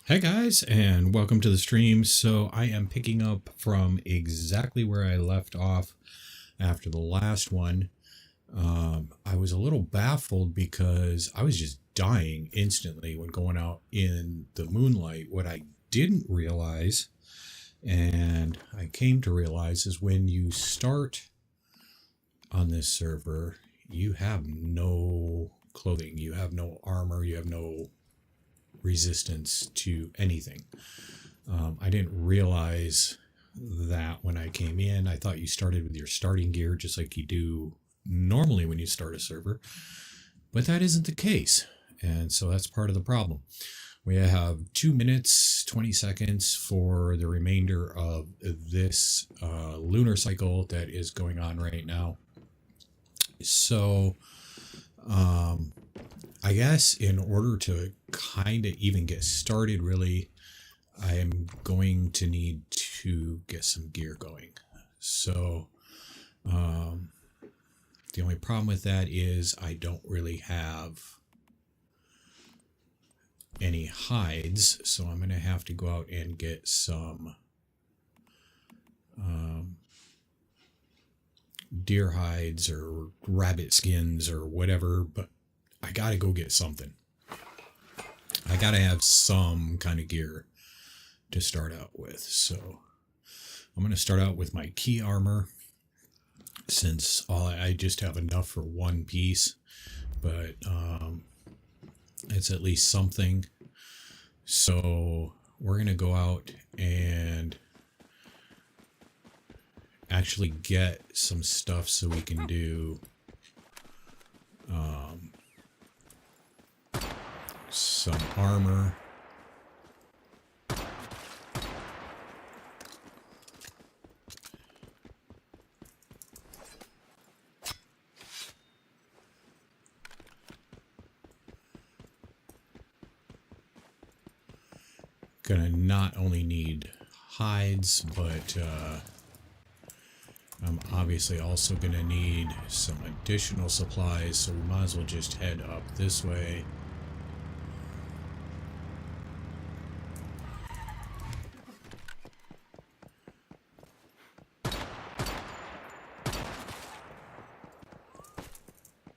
Hey guys, and welcome to the stream. So I am picking up from exactly where I left off after the last one. I was a little baffled because I was just dying instantly when going out in the moonlight. What I didn't realize, and I came to realize, is when you start on this server, you have no clothing, you have no armor, you have no resistance to anything. I didn't realize that when I came in. I thought you started with your starting gear just like you do normally when you start a server, but that isn't the case, and so that's part of the problem. We have 2 minutes 20 seconds for the remainder of this lunar cycle that is going on right now. So I guess in order to kind of even get started, really, I am going to need to get some gear going. So the only problem with that is I don't really have any hides, so I'm going to have to go out and get some deer hides or rabbit skins or whatever, but I gotta go get something. I gotta have some kind of gear to start out with. So I'm gonna start out with my key armor, since I just have enough for one piece, but it's at least something. So we're gonna go out and actually get some stuff so we can do some armor. Gonna not only need hides, but I'm obviously also gonna need some additional supplies, so we might as well just head up this way.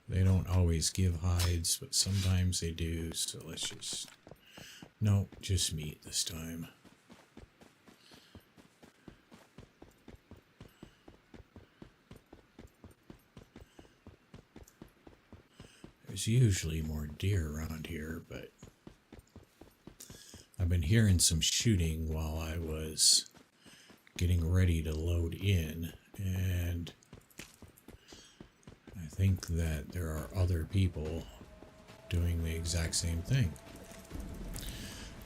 They don't always give hides, but sometimes they do, so let's just... No, just meat this time. There's usually more deer around here, but I've been hearing some shooting while I was getting ready to load in, and I think that there are other people doing the exact same thing.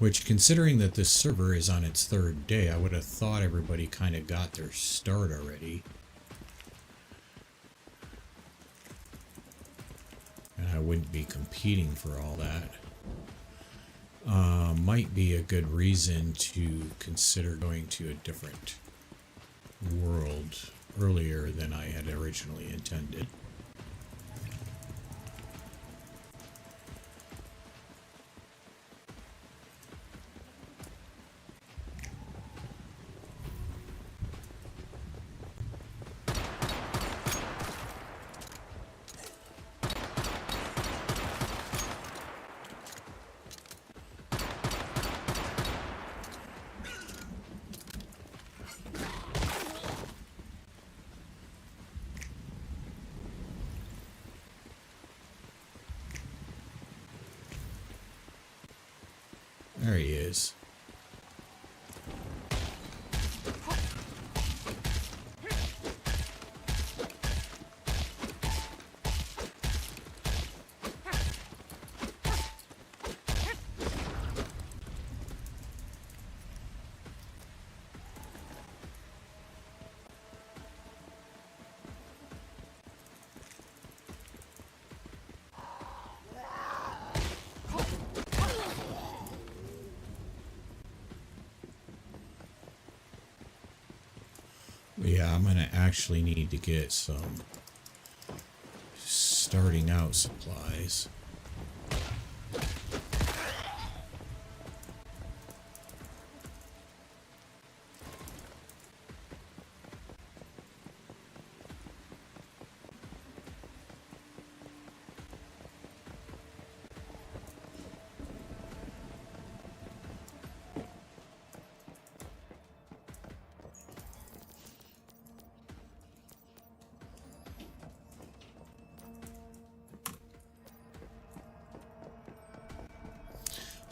Which, considering that this server is on its 3rd day, I would have thought everybody kind of got their start already. And I wouldn't be competing for all that. Might be a good reason to consider going to a different world earlier than I had originally intended. There he is. Yeah, I'm gonna actually need to get some starting out supplies.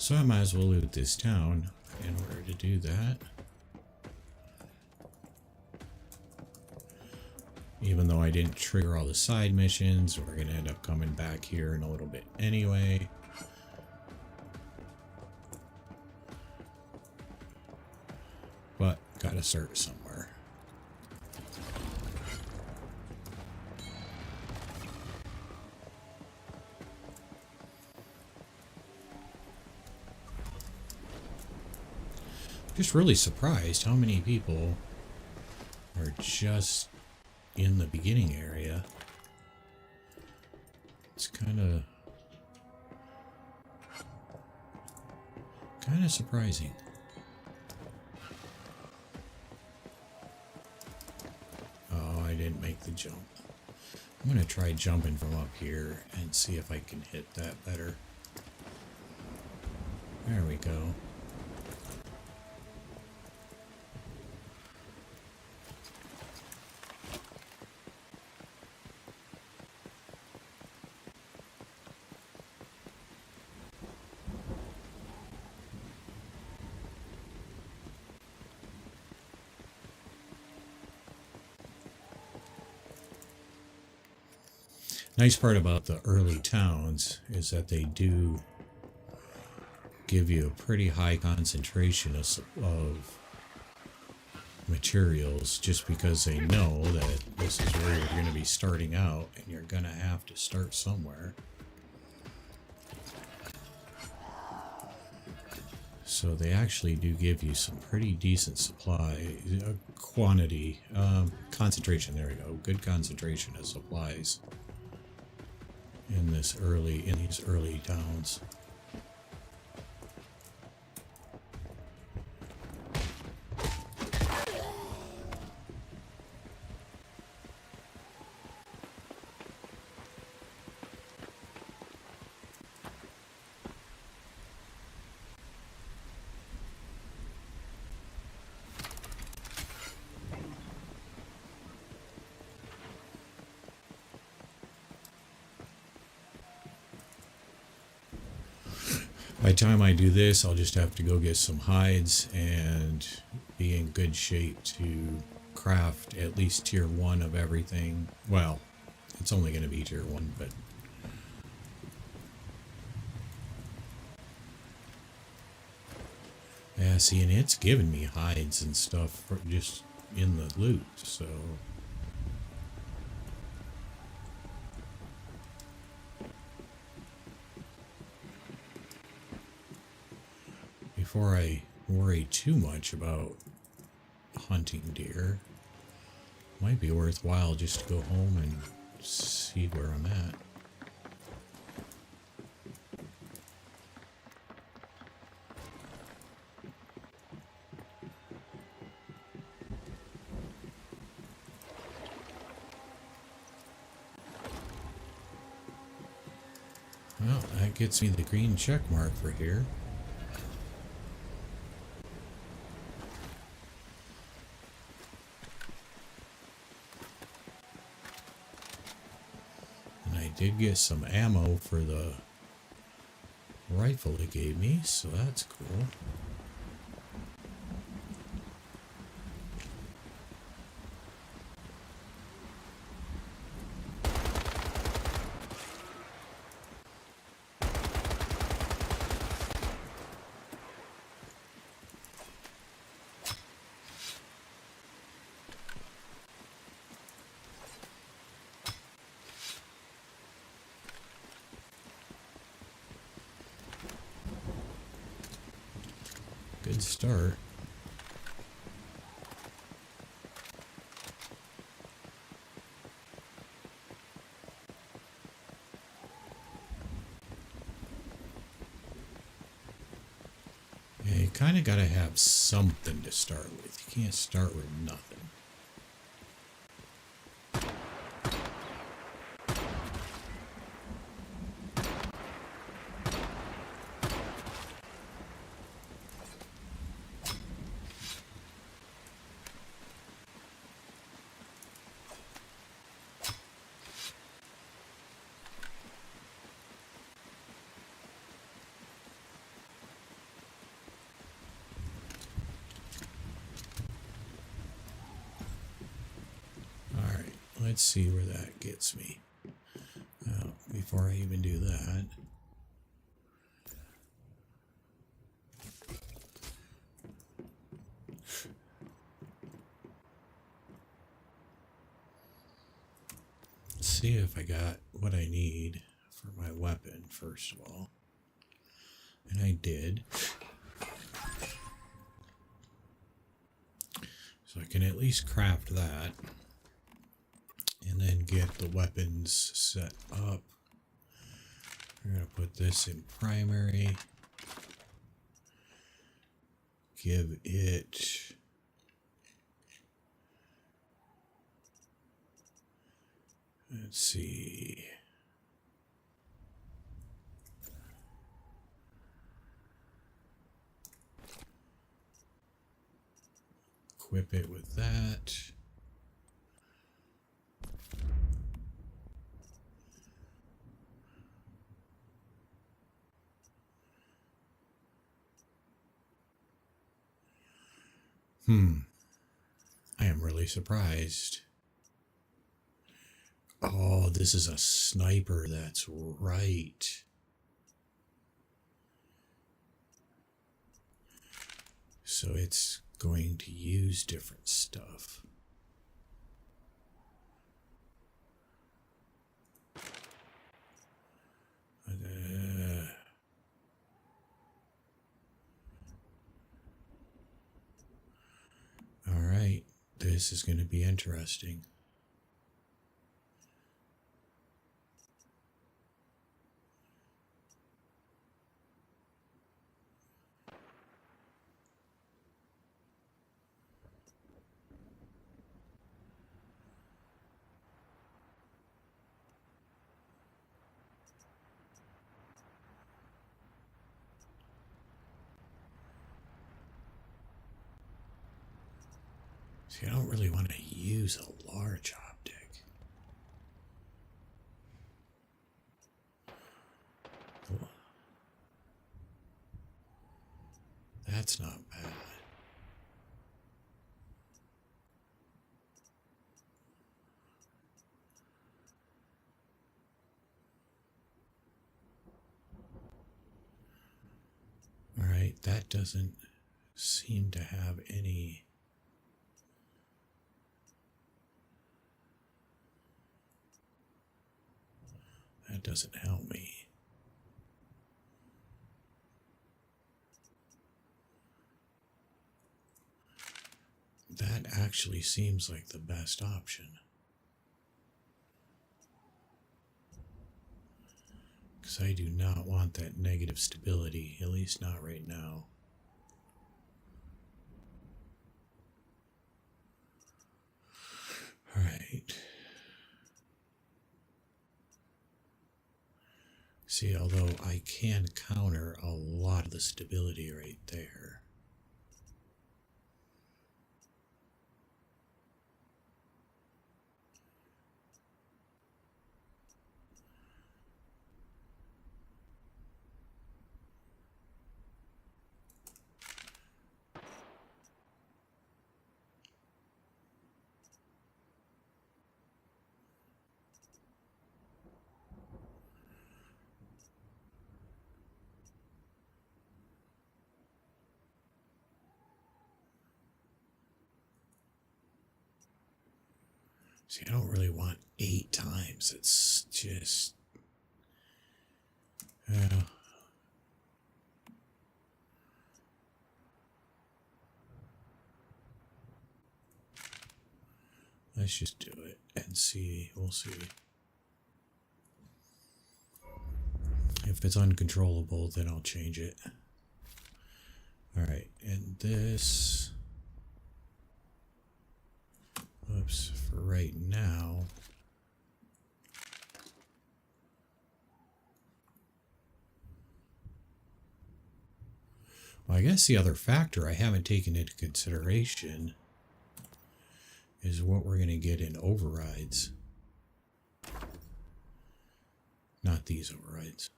So I might as well loot this town in order to do that. Even though I didn't trigger all the side missions, we're going to end up coming back here in a little bit anyway. But gotta start somewhere. Just really surprised how many people are just in the beginning area. It's kind of surprising. Oh, I didn't make the jump. I'm gonna try jumping from up here and see if I can hit that better. There we go. Nice part about the early towns is that they do give you a pretty high concentration of materials, just because they know that this is where you're going to be starting out and you're going to have to start somewhere. So they actually do give you some pretty decent supply, quantity, concentration, there we go, good concentration of supplies. In these early towns. By the time I do this, I'll just have to go get some hides and be in good shape to craft at least tier 1 of everything. Well, it's only going to be tier 1, but... yeah, see, and it's giving me hides and stuff for just in the loot, so... before I worry too much about hunting deer, might be worthwhile just to go home and see where I'm at. Well, that gets me the green check mark for here. Did get some ammo for the rifle it gave me, so that's cool. Good start. Yeah, you kind of got to have something to start with. You can't start with nothing. let's see where that gets me. Before I even do that, let's see if I got what I need for my weapon, first of all. And I did. So I can at least craft that. And then get the weapons set up. We're going to put this in primary. Give it... Let's see... Equip it with that. I am really surprised. Oh, this is a sniper. That's right. So it's going to use different stuff. All right, this is going to be interesting. See, I don't really want to use a large optic. Oh. That's not bad. All right, that doesn't seem to have any... That doesn't help me. That actually seems like the best option. Because I do not want that negative stability, at least not right now. All right. See, although I can counter a lot of the stability right there. See, I don't really want 8 times. It's just... let's just do it and see. We'll see. If it's uncontrollable, then I'll change it. Alright, and this... Oops, for right now... Well, I guess the other factor I haven't taken into consideration is what we're going to get in overrides. Not these overrides.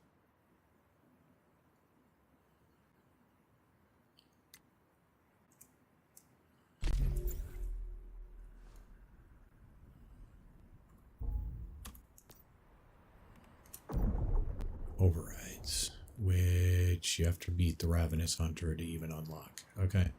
overrides, which you have to beat the Ravenous Hunter to even unlock. Okay.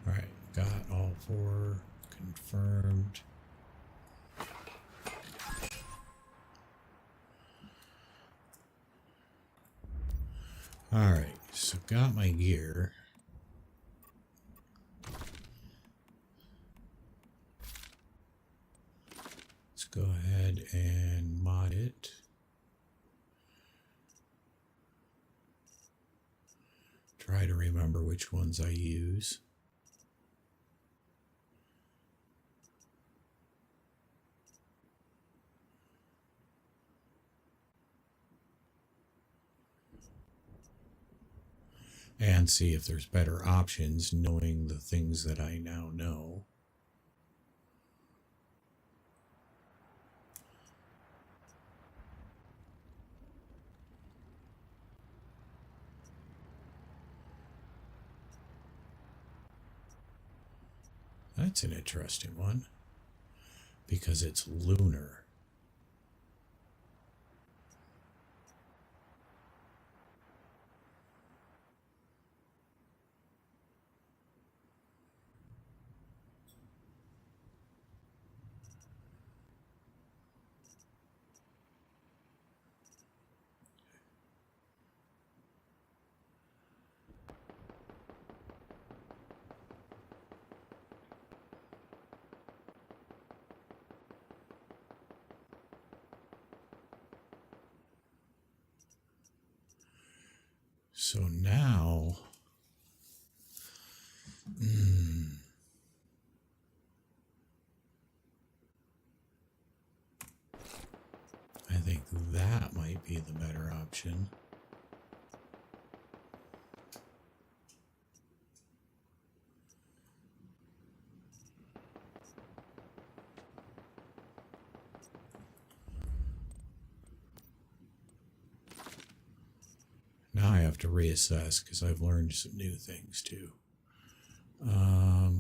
Alright, got all 4 confirmed. Alright, so got my gear. Let's go ahead and mod it. Try to remember which ones I use. And see if there's better options, knowing the things that I now know. That's an interesting one, because it's Lunar. So now, I think that might be the better option. Now I have to reassess because I've learned some new things too. I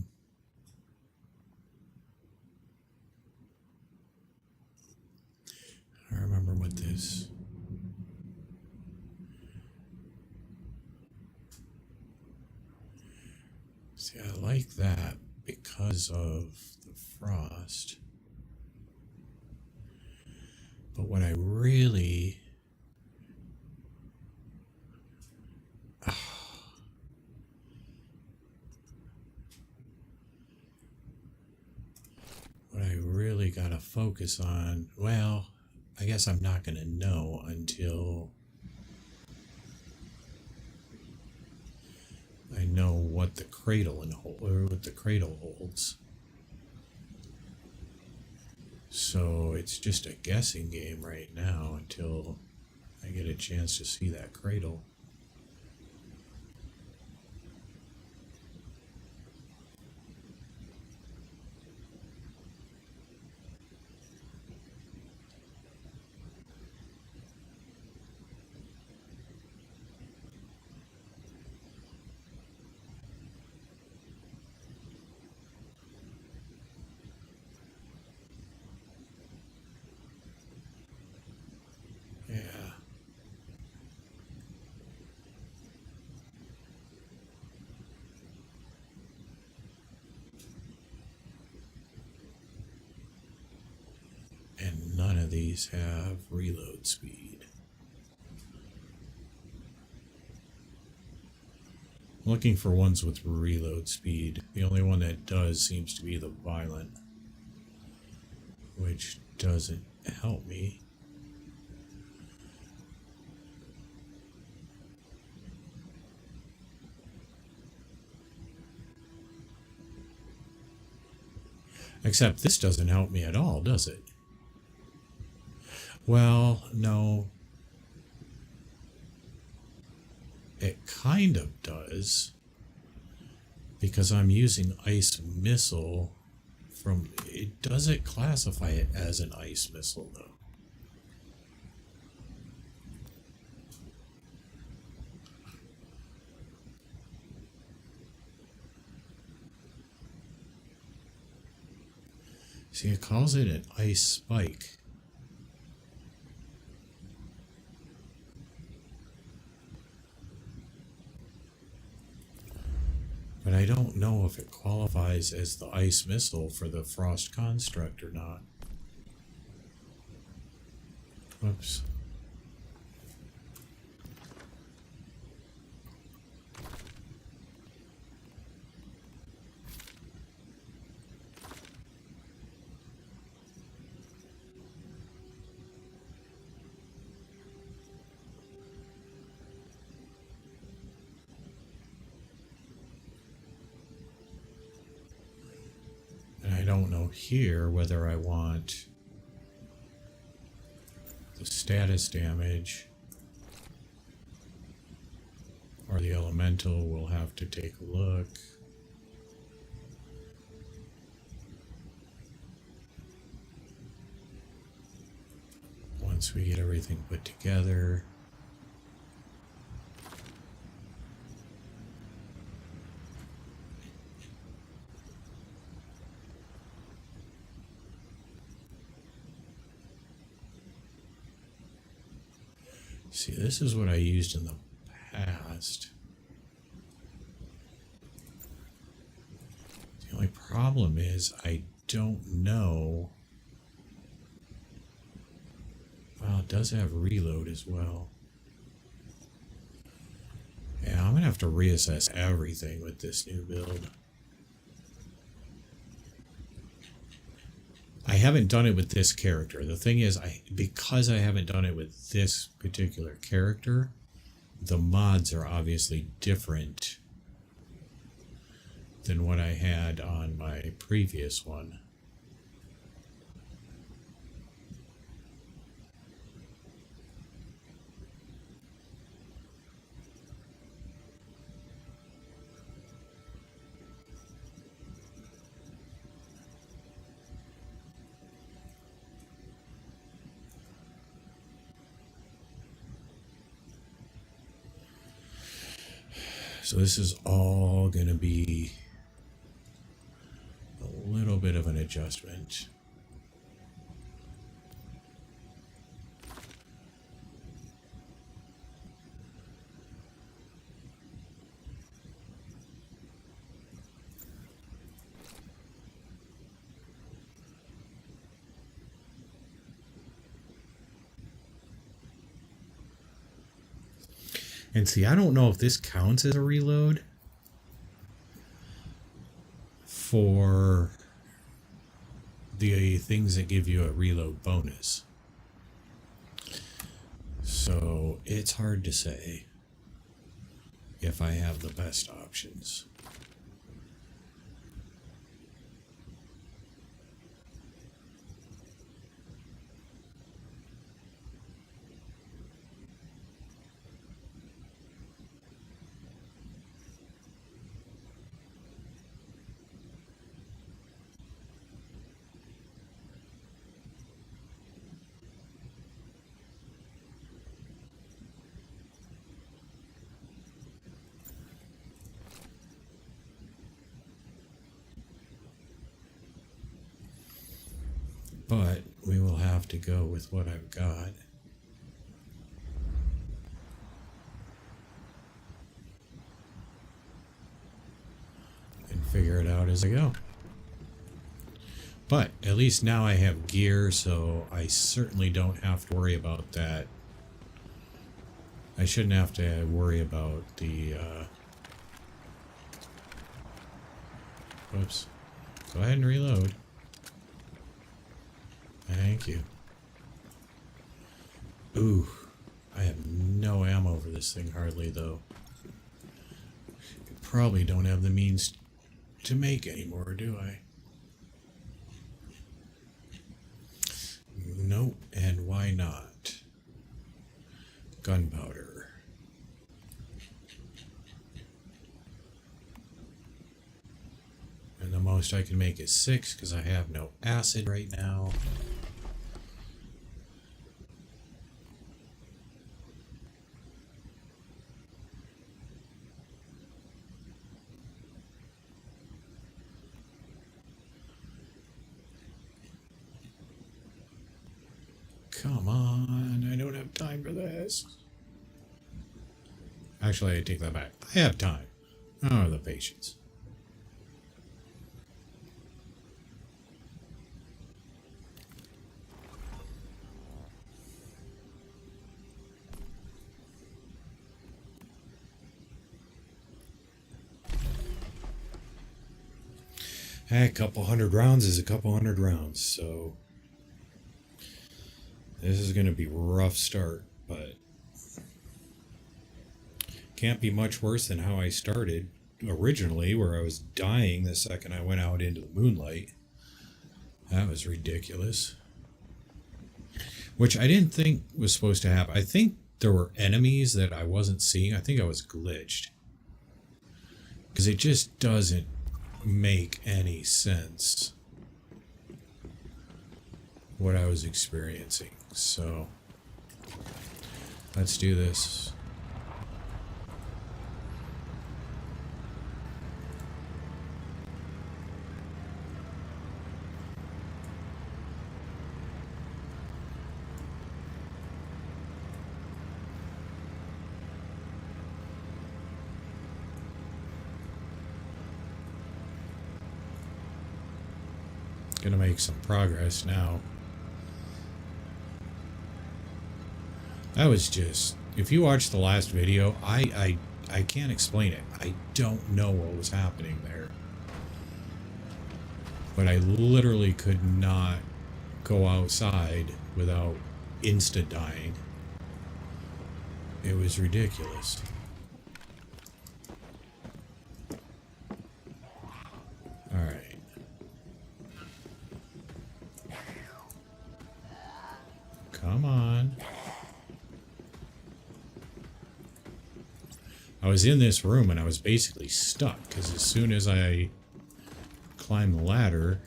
remember what this. See, I like that because of the frost. But what I really gotta focus on, well, I guess I'm not gonna know until I know what the cradle holds. So it's just a guessing game right now until I get a chance to see that cradle. And none of these have reload speed. I'm looking for ones with reload speed. The only one that does seems to be the Violent. which doesn't help me. Except this doesn't help me at all, does it? Well, no. It kind of does. Because I'm using ice missile from... It doesn't classify it as an ice missile, though. See, it calls it an ice spike. But I don't know if it qualifies as the ice missile for the frost construct or not. Whoops. I don't know here whether I want the status damage or the elemental. We'll have to take a look. Once we get everything put together. See, this is what I used in the past. The only problem is I don't know. Well, it does have reload as well. Yeah, I'm going to have to reassess everything with this new build. I haven't done it with this character. The thing is, because I haven't done it with this particular character, the mods are obviously different than what I had on my previous one. So this is all going to be a little bit of an adjustment. And see, I don't know if this counts as a reload for the things that give you a reload bonus. So it's hard to say if I have the best options. But we will have to go with what I've got. And figure it out as I go. But at least now I have gear, so I certainly don't have to worry about that. I shouldn't have to worry about the... Whoops. Go ahead and reload. Thank you. Ooh, I have no ammo for this thing hardly, though. I probably don't have the means to make any more, do I? Nope, and why not? Gunpowder. And the most I can make is 6 because I have no acid right now. Come on, I don't have time for this. Actually, I take that back. I have time. I don't have the patience. A couple hundred rounds is a couple hundred rounds, so this is going to be a rough start, but can't be much worse than how I started originally, where I was dying the second I went out into the moonlight. That was ridiculous. Which I didn't think was supposed to happen. I think there were enemies that I wasn't seeing. I think I was glitched. Because it just doesn't make any sense what I was experiencing. So let's do this. Gonna make some progress now. That was just, if you watched the last video, I can't explain it. I don't know what was happening there. But I literally could not go outside without insta dying. It was ridiculous. Alright. Come on. I was in this room and I was basically stuck because as soon as I climbed the ladder,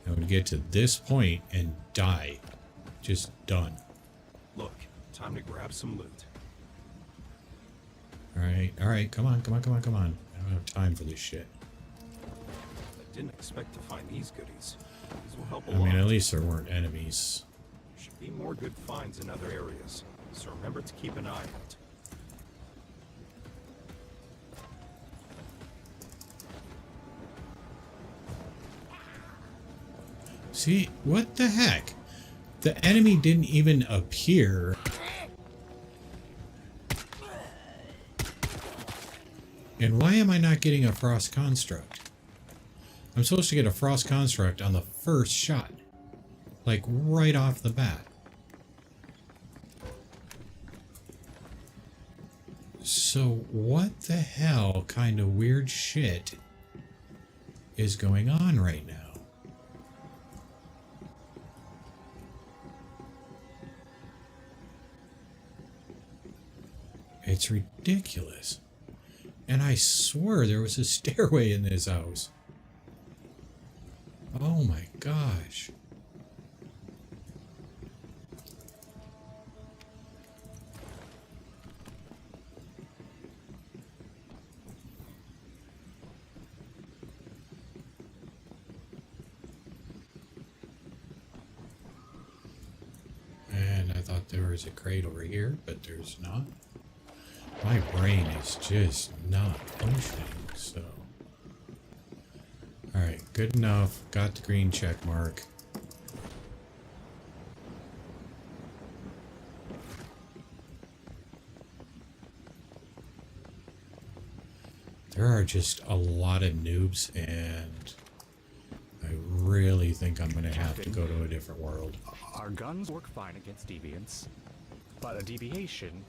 I would get to this point and die. Just done. Look, time to grab some loot. Alright, come on. I don't have time for this shit. I didn't expect to find these goodies. These will help a I lot. mean, at least there weren't enemies. There should be more good finds in other areas, so remember to keep an eye out. See, what the heck? The enemy didn't even appear. And why am I not getting a frost construct? I'm supposed to get a frost construct on the first shot. Like right off the bat. So what the hell kind of weird shit is going on right now? It's ridiculous. And I swear there was a stairway in this house. Oh my gosh. And I thought there was a crate over here, but there's not. My brain is just not functioning, so. Alright, good enough. Got the green check mark. There are just a lot of noobs, and I really think I'm going to have to go to a different world. Our guns work fine against deviants, but a deviation...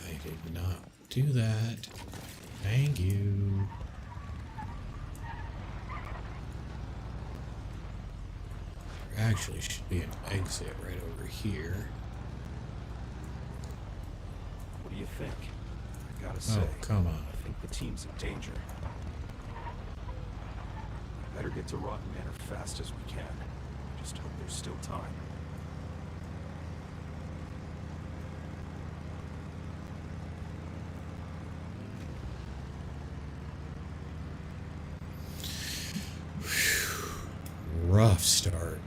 I did not do that. Thank you. There actually should be an exit right over here. What do you think? I gotta say, Oh, come on. I think the team's in danger. Better get to Rotten Manor fast as we can. Just hope there's still time. Rough start.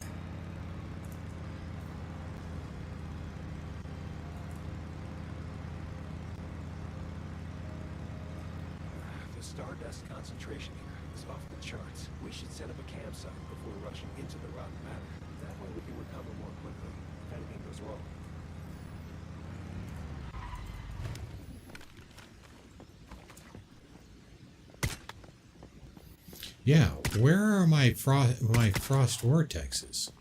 The Stardust concentration here is off the charts. We should set up a campsite before rushing into the Rotten Manor. That way we can recover more quickly if anything goes wrong. Yeah, where are my frost vortexes?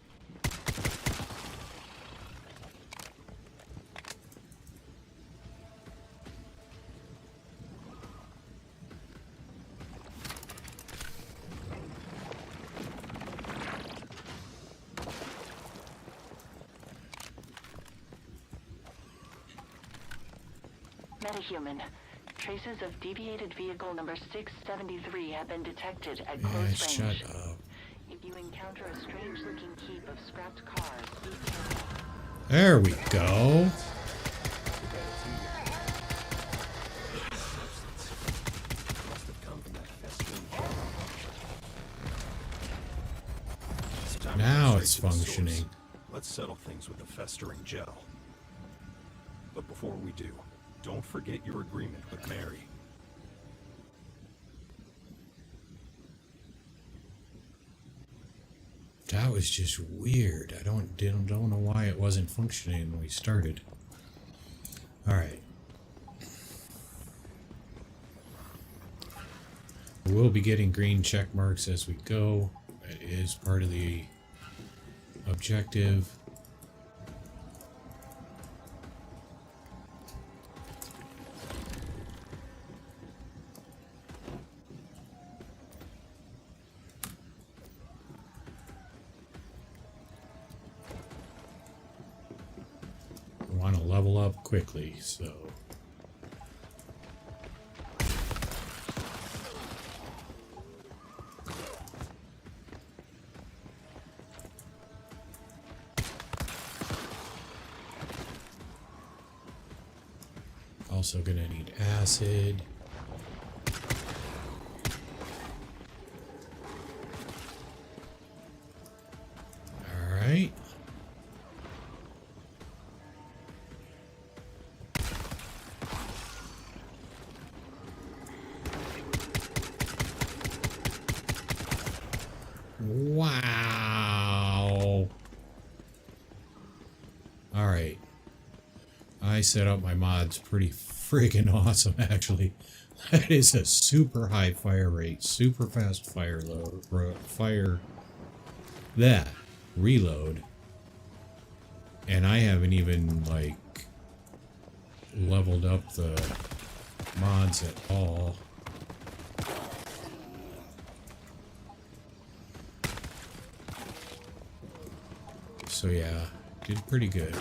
Metahuman. Traces of deviated vehicle number 673 have been detected at Yeah, close shut range. up. If you encounter a strange-looking heap of scrapped cars, be careful. There we go. Now it's functioning. Let's settle things with the festering gel. But before we do, don't forget your agreement with Mary. That was just weird. I don't know why it wasn't functioning when we started. All right. We'll be getting green check marks as we go. It is part of the objective. I want to level up quickly, so... Also gonna need acid. All right. Wow. All right. I set up my mods pretty friggin' awesome, actually. That is a super high fire rate, super fast fire load, reload, and I haven't even like leveled up the mods at all. So yeah, did pretty good.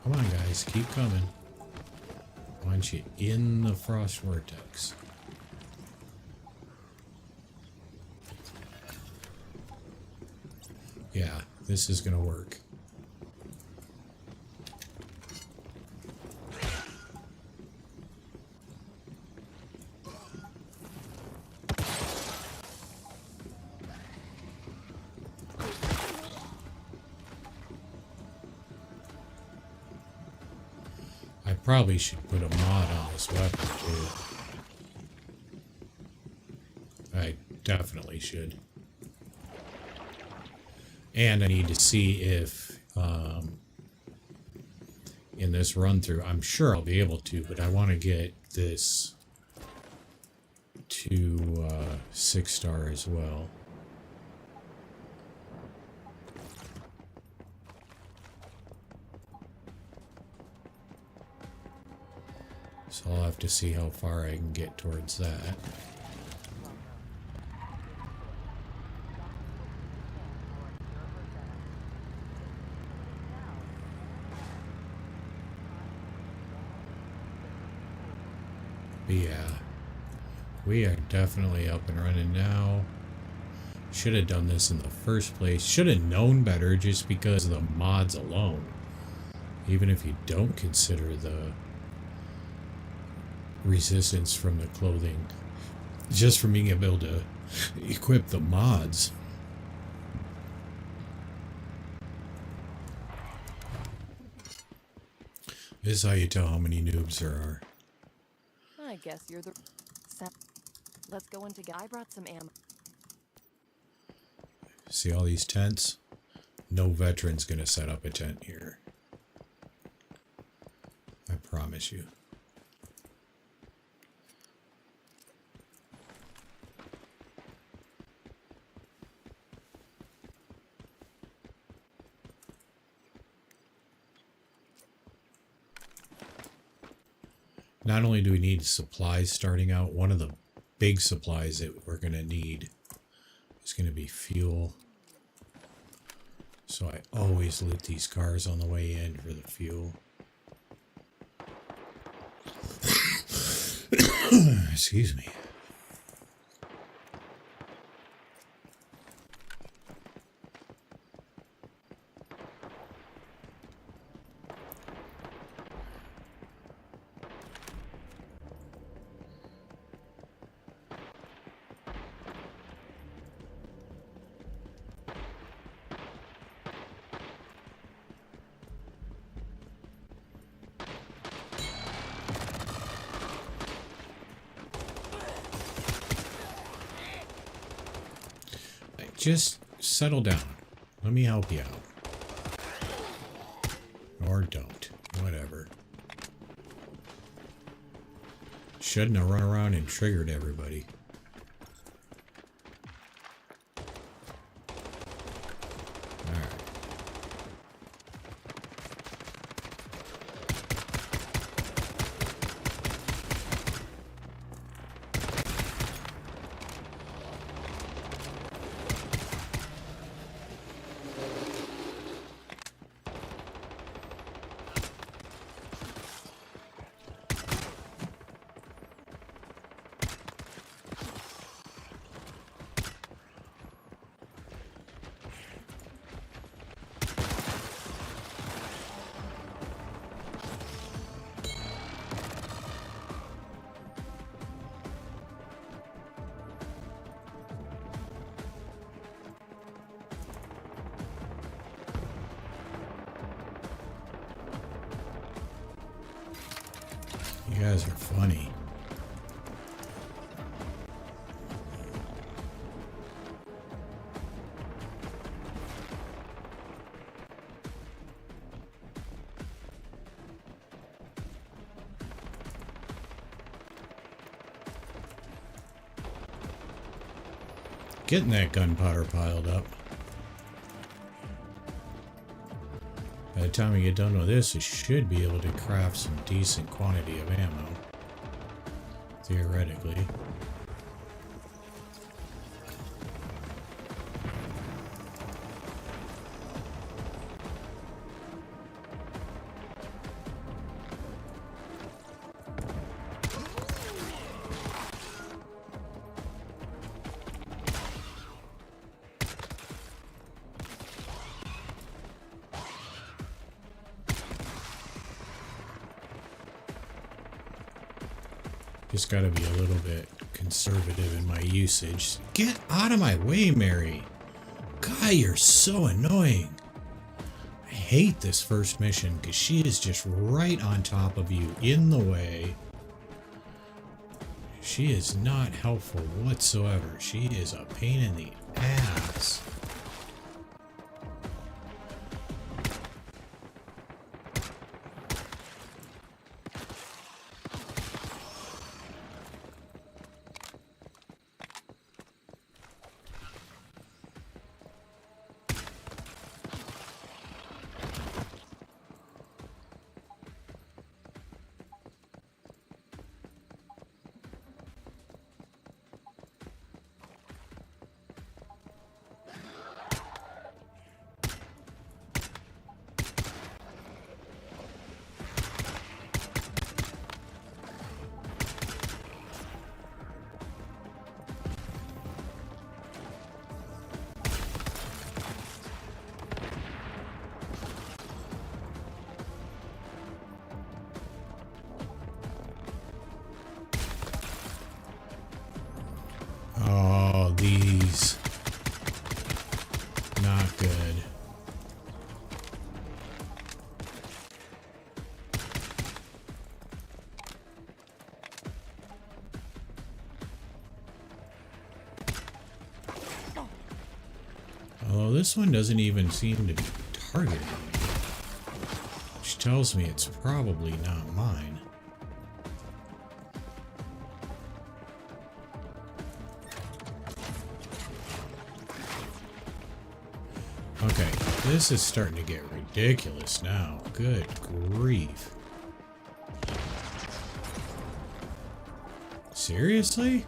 Come on, guys, keep coming. I want you in the frost vortex. Yeah, this is gonna work. probably should put a mod on this weapon too. I definitely should. And I need to see if in this run through, I'm sure I'll be able to, but I want to get this to 6-star as well. So I'll have to see how far I can get towards that. But yeah, we are definitely up and running now. Should have done this in the first place. Should have known better just because of the mods alone. Even if you don't consider the resistance from the clothing. Just from being able to equip the mods. This is how you tell how many noobs there are. I guess you're the... Let's go into... I brought some ammo. See all these tents? No veteran's gonna set up a tent here. I promise you. Not only do we need supplies starting out, one of the big supplies that we're going to need is going to be fuel. So I always loot these cars on the way in for the fuel. Excuse me. Just settle down. Let me help you out. Or don't. Whatever. Shouldn't have run around and triggered everybody. Alright. You guys are funny. Getting that gunpowder piled up. By the time we get done with this, we should be able to craft some decent quantity of ammo. Theoretically. Just gotta be a little bit conservative in my usage. Get out of my way, Mary! God, you're so annoying. I hate this first mission because she is just right on top of you, in the way. She is not helpful whatsoever. She is a pain in the ass. Oh, these. Not good. Although this one doesn't even seem to be targeting me, which tells me it's probably not mine. Okay, this is starting to get ridiculous now. Good grief. Seriously?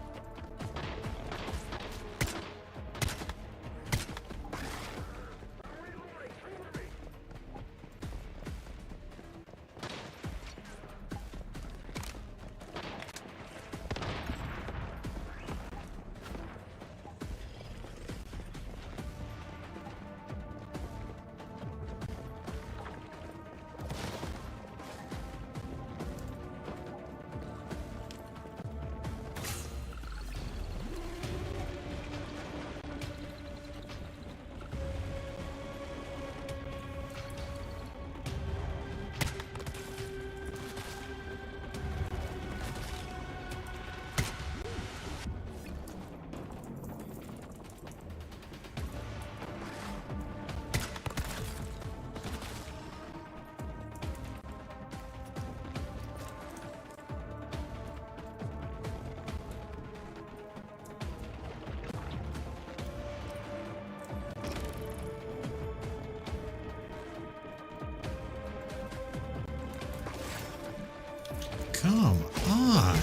Come on.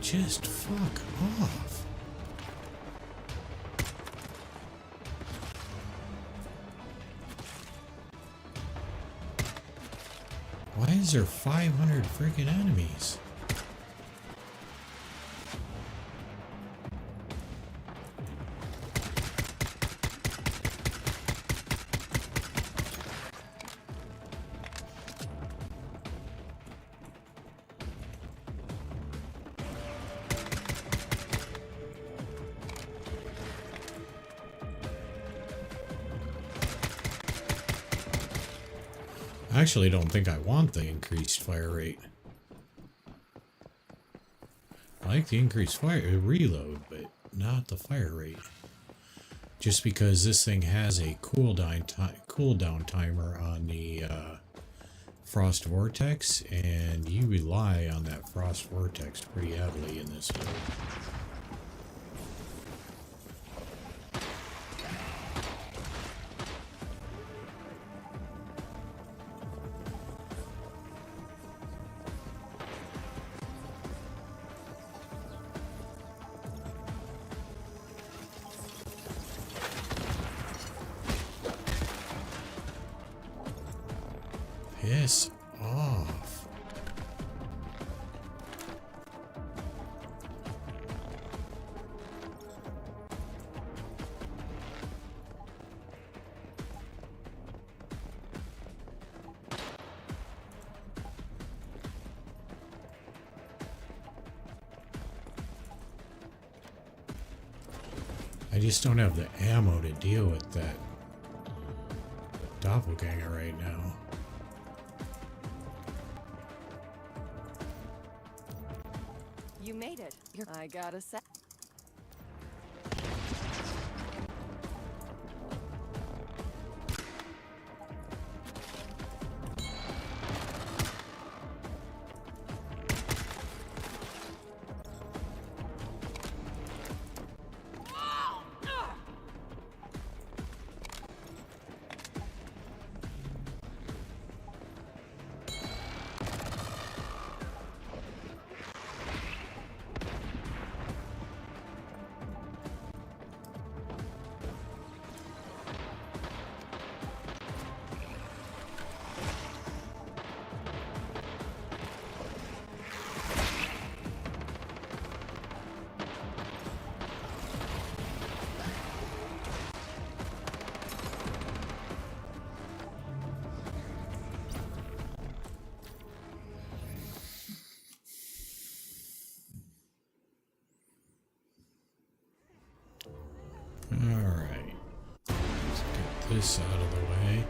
Just fuck off. Why is there 500 freaking enemies? I actually don't think I want the increased fire rate. I like the increased fire reload, but not the fire rate. Just because this thing has a cooldown timer on the Frost Vortex, and you rely on that Frost Vortex pretty heavily in this build. Piss off. I just don't have the ammo to deal with that doppelganger right now. You made it. I gotta say. Alright. Let's get this out of the way.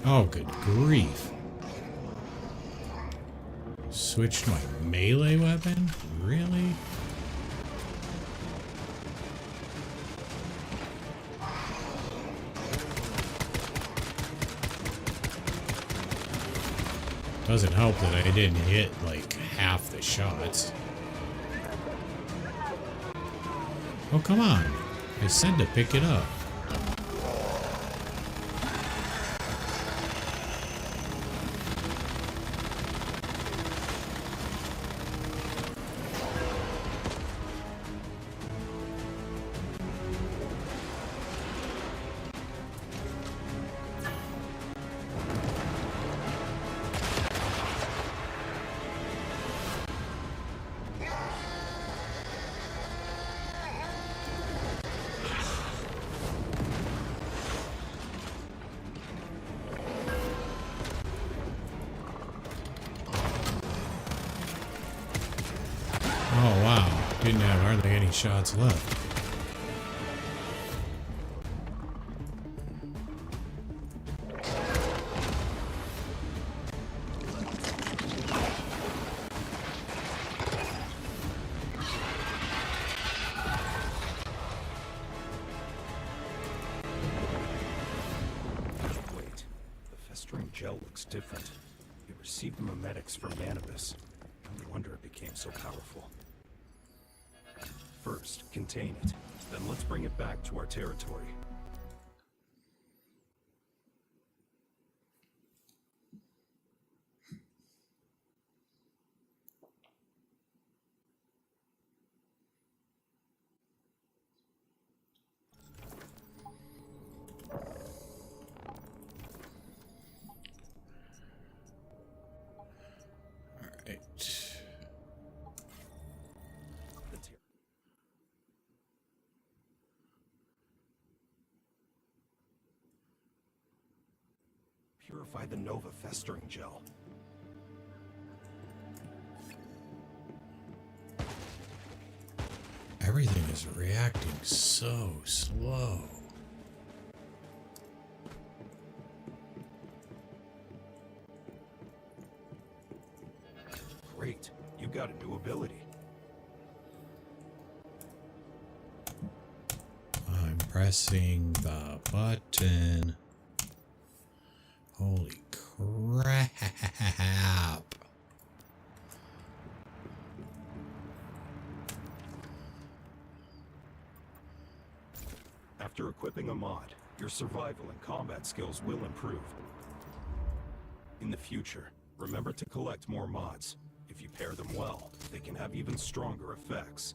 Oh, good grief. Switched my melee weapon? Really? Doesn't help that I didn't hit like half the shots. Oh, come on. I said to pick it up. Oh wow, didn't have hardly any shots left. Wait, the festering gel looks different. It received memetics from Manibus. No wonder it became so powerful. First, contain it. Then let's bring it back to our territory. Alright. Purify the Nova festering gel. Everything is reacting so slow. Great, you got a new ability. pressing the button. Holy crap. After equipping a mod, your survival and combat skills will improve. In the future, remember to collect more mods. If you pair them well, they can have even stronger effects.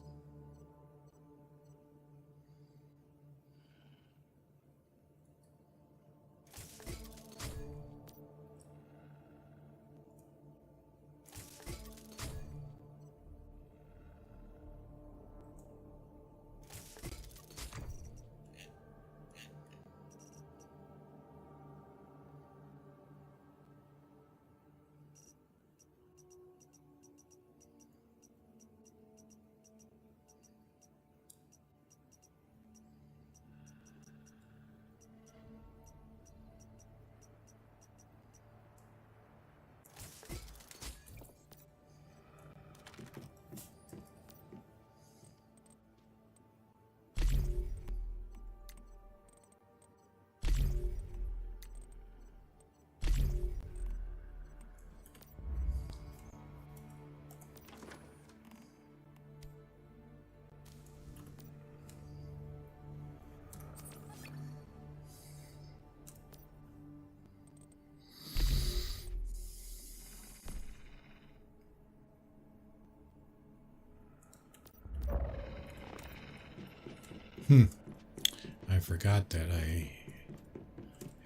I forgot that I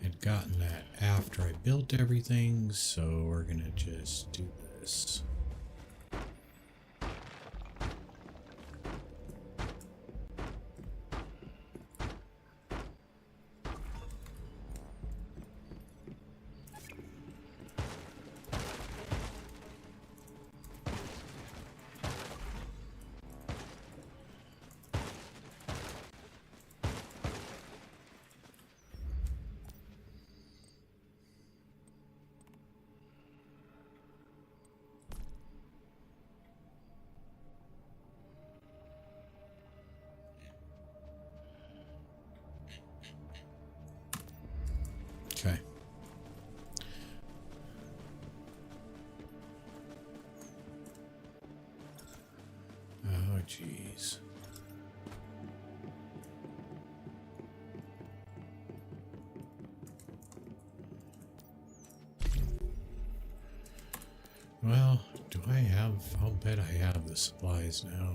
had gotten that after I built everything, so we're gonna just do this. Okay. Oh, jeez. Well, do I have... I'll bet I have the supplies now.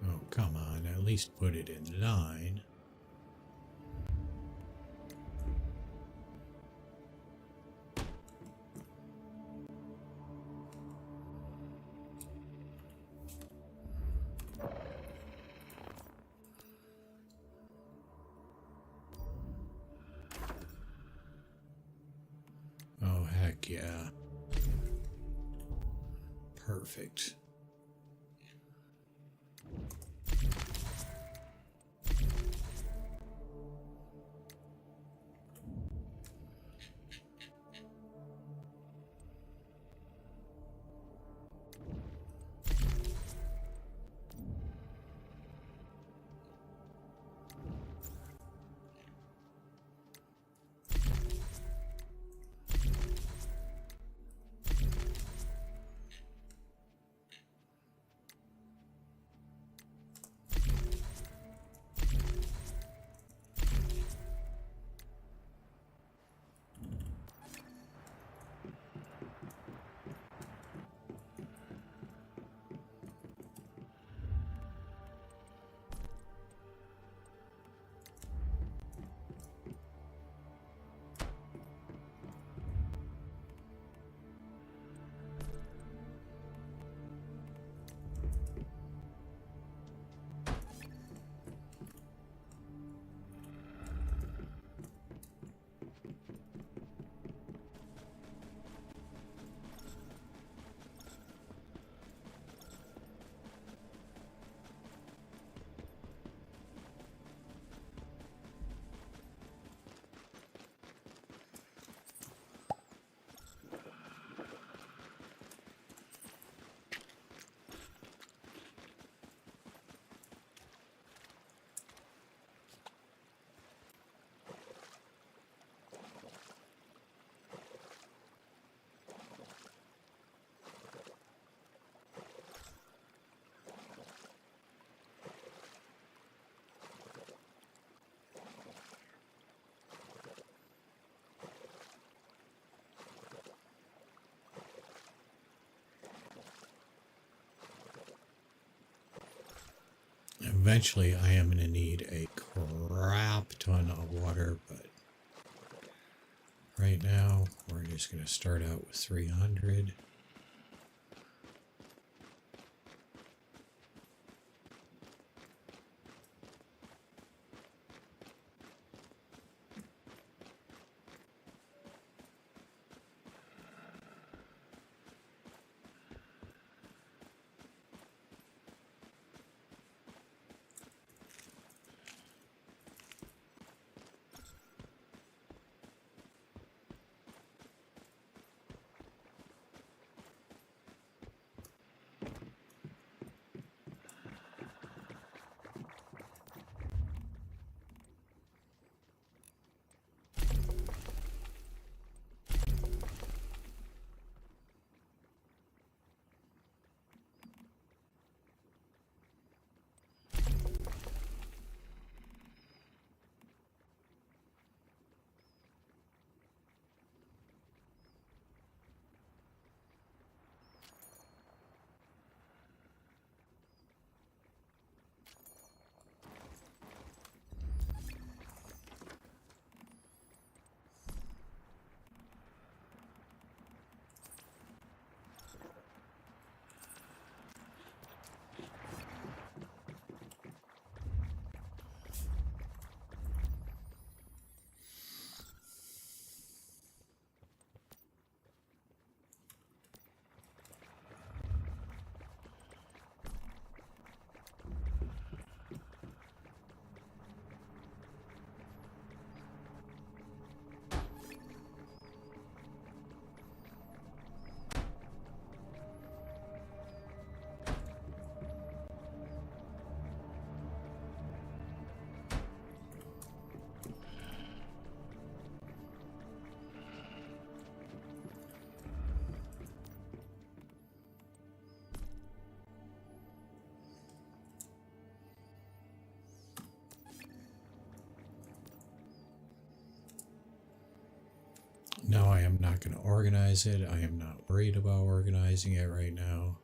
Oh, come on. At least put it in line. Oh, heck yeah. Perfect. Eventually, I am going to need a crap ton of water, but right now, we're just going to start out with 300. No, I am not going to organize it. I am not worried about organizing it right now.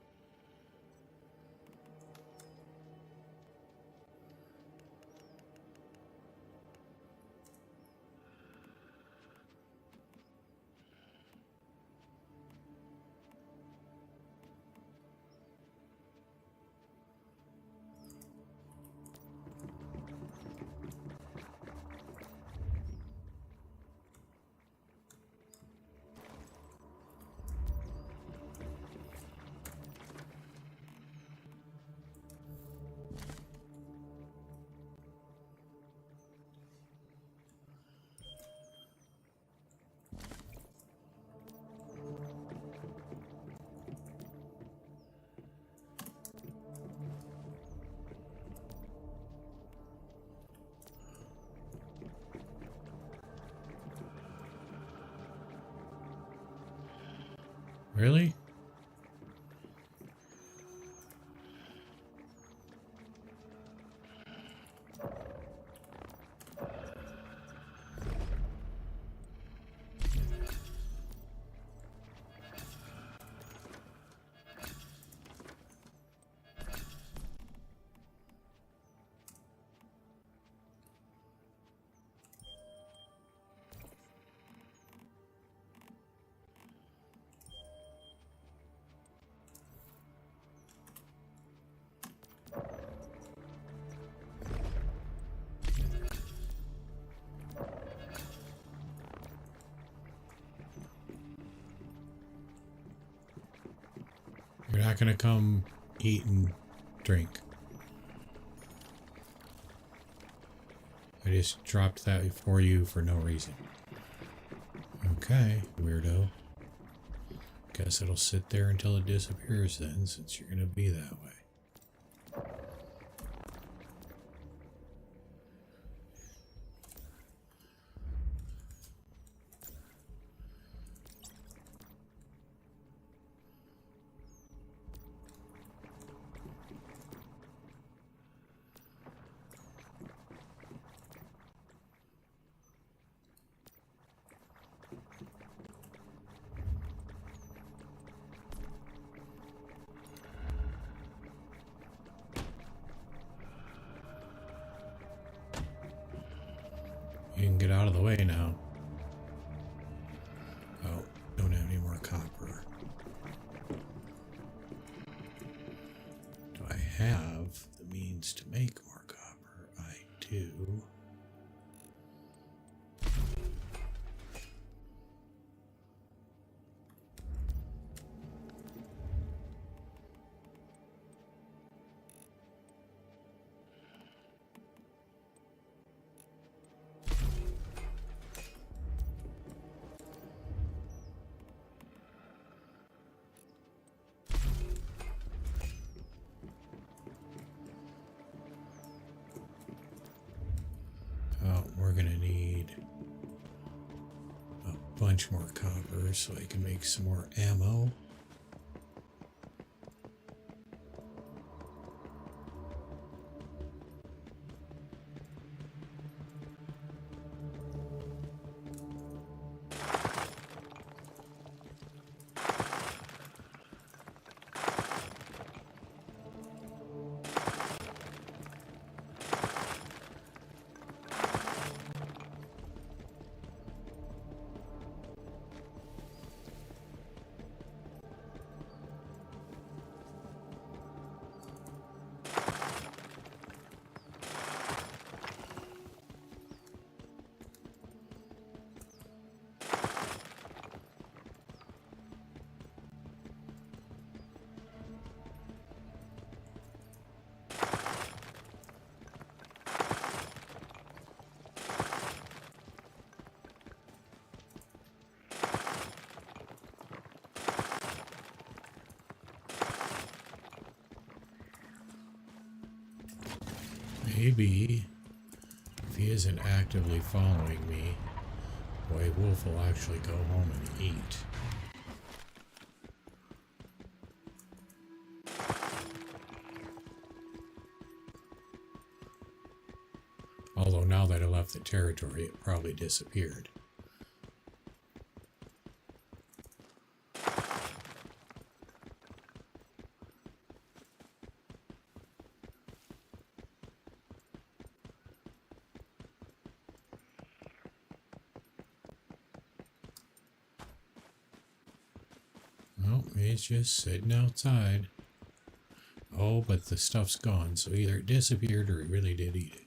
Really? You're not going to come eat and drink. I just dropped that for you for no reason. Okay, weirdo. Guess it'll sit there until it disappears then, since you're going to be that way. You can get out of the way now. Oh, don't have any more copper. Do I have the means to make more copper? I do. We're gonna need a bunch more copper so I can make some more ammo. Maybe if he isn't actively following me, Boy Wolf will actually go home and eat. Although now that I left the territory, it probably disappeared. Well, he's just sitting outside. Oh, but the stuff's gone, so either it disappeared or he really did eat it.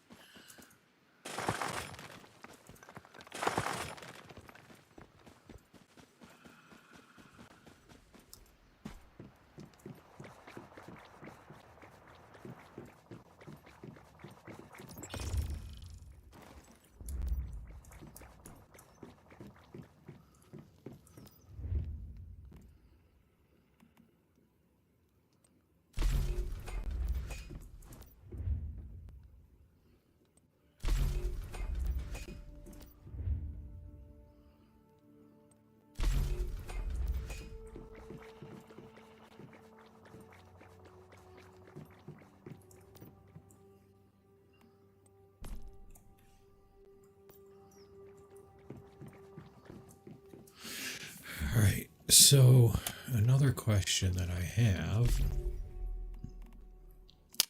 Alright, so another question that I have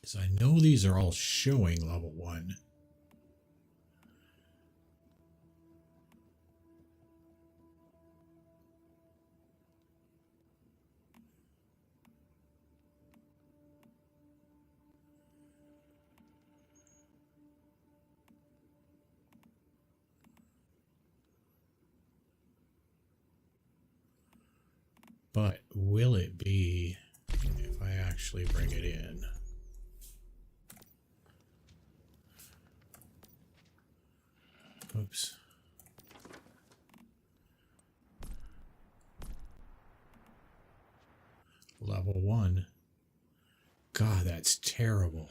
is I know these are all showing level 1. But will it be if I actually bring it in? Oops. Level 1. God, that's terrible.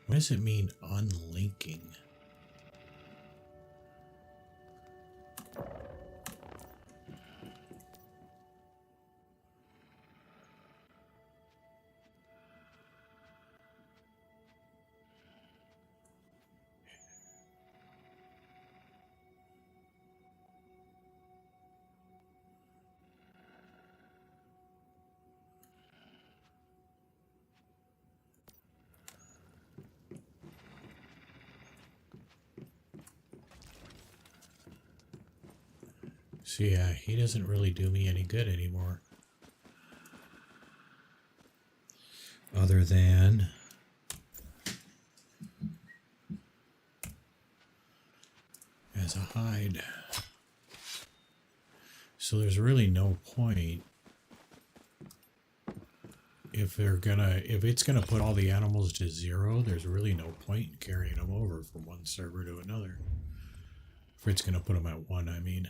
What does it mean, unlinking? So yeah, he doesn't really do me any good anymore. Other than as a hide. So there's really no point if it's gonna put all the animals to 0, there's really no point in carrying them over from one server to another. If it's gonna put them at 1, I mean.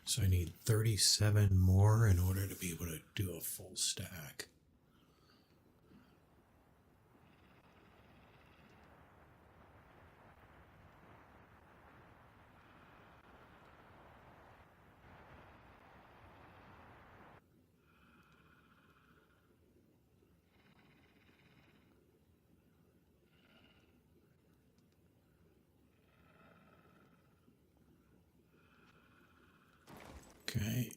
So I need 37 more in order to be able to do a full stack. Okay.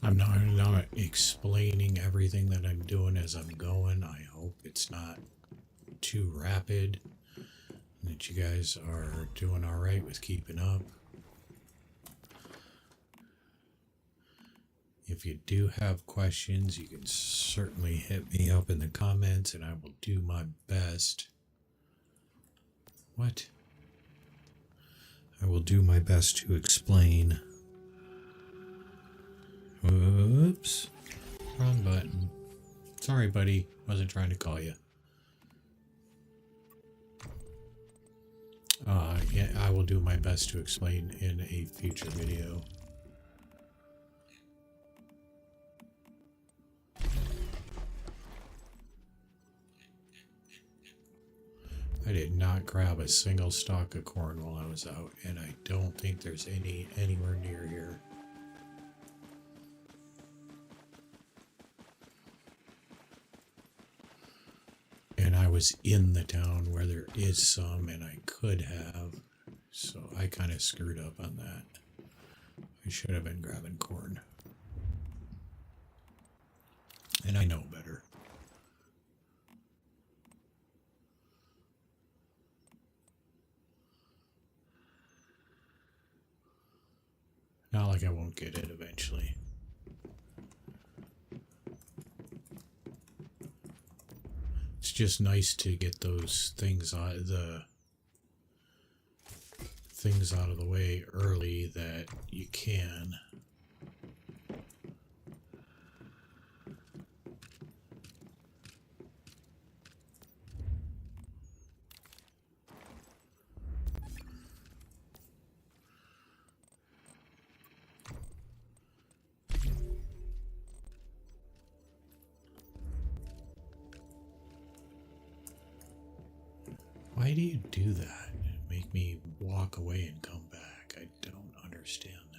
I'm not explaining everything that I'm doing as I'm going. I hope it's not too rapid, and that you guys are doing all right with keeping up. If you do have questions, you can certainly hit me up in the comments, and I will do my best. What? I will do my best to explain. Whoops. Wrong button. Sorry, buddy. Wasn't trying to call you. Yeah, I will do my best to explain in a future video. I did not grab a single stalk of corn while I was out, and I don't think there's any anywhere near here. And I was in the town where there is some, and I could have, so I kind of screwed up on that. I should have been grabbing corn. And I know better. Not like I won't get it eventually. It's just nice to get those things out of the way early that you can. Why do you do that? Make me walk away and come back. I don't understand that.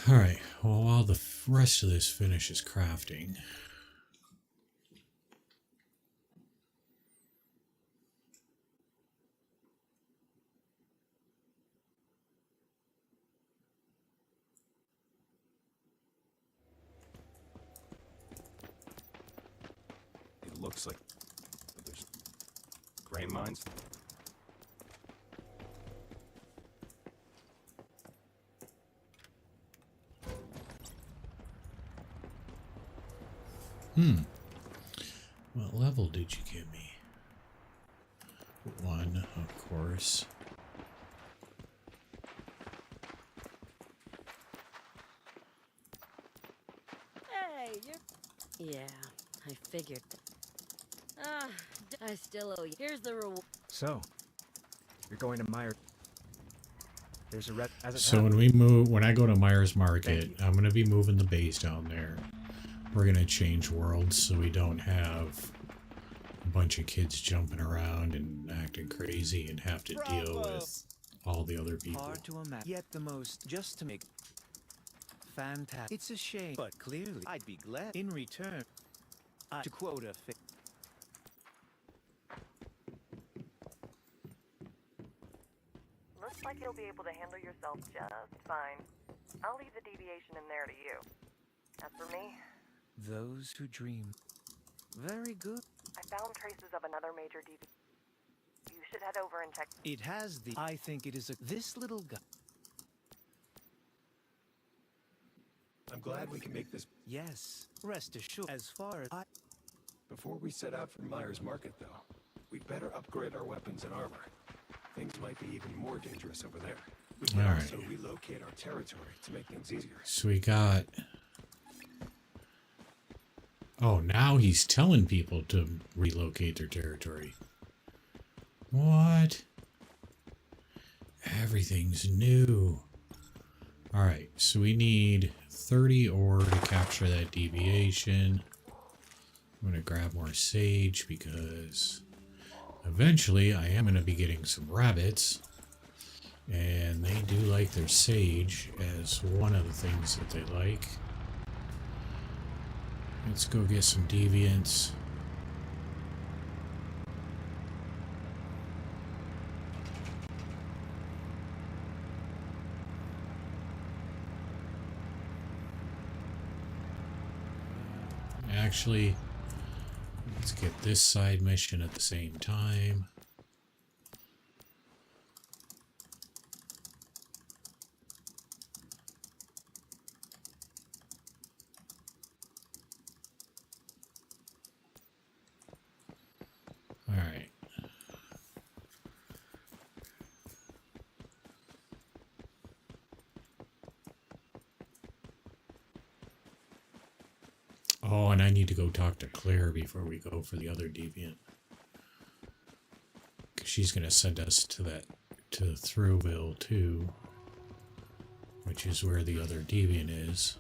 Alright, well, while the rest of this finishes crafting, looks like there's grain mines. What level did you give me? 1, of course. Hey, you're... Yeah, I figured. I still owe you. Here's the reward. So, you're going to Meyer. There's a So when I go to Myers Market, I'm going to be moving the base down there. We're going to change worlds so we don't have a bunch of kids jumping around and acting crazy and have to deal with all the other people. Hard to imagine. Yet the most just to make fantastic. It's a shame, but clearly I'd be glad in return. To quote a Looks like you'll be able to handle yourself just fine. I'll leave the deviation in there to you. As for me, those who dream. Very good. I found traces of another major deviation. You should head over and check. It has the. I think it is this little guy. I'm glad we can make this. Yes, rest assured. As far as I. Before we set out for Myers Market, though, we'd better upgrade our weapons and armor. Things might be even more dangerous over there. We can also relocate our territory to make things easier. So we got... Oh, now he's telling people to relocate their territory. What? Everything's new. Alright, so we need 30 ore to capture that deviation. I'm going to grab more sage because eventually I am going to be getting some rabbits. And they do like their sage as one of the things that they like. Let's go get some deviants. Actually, let's get this side mission at the same time. All right. Oh, and I need to go talk to Claire before we go for the other deviant. Because she's going to send us to Thruwville too, which is where the other deviant is.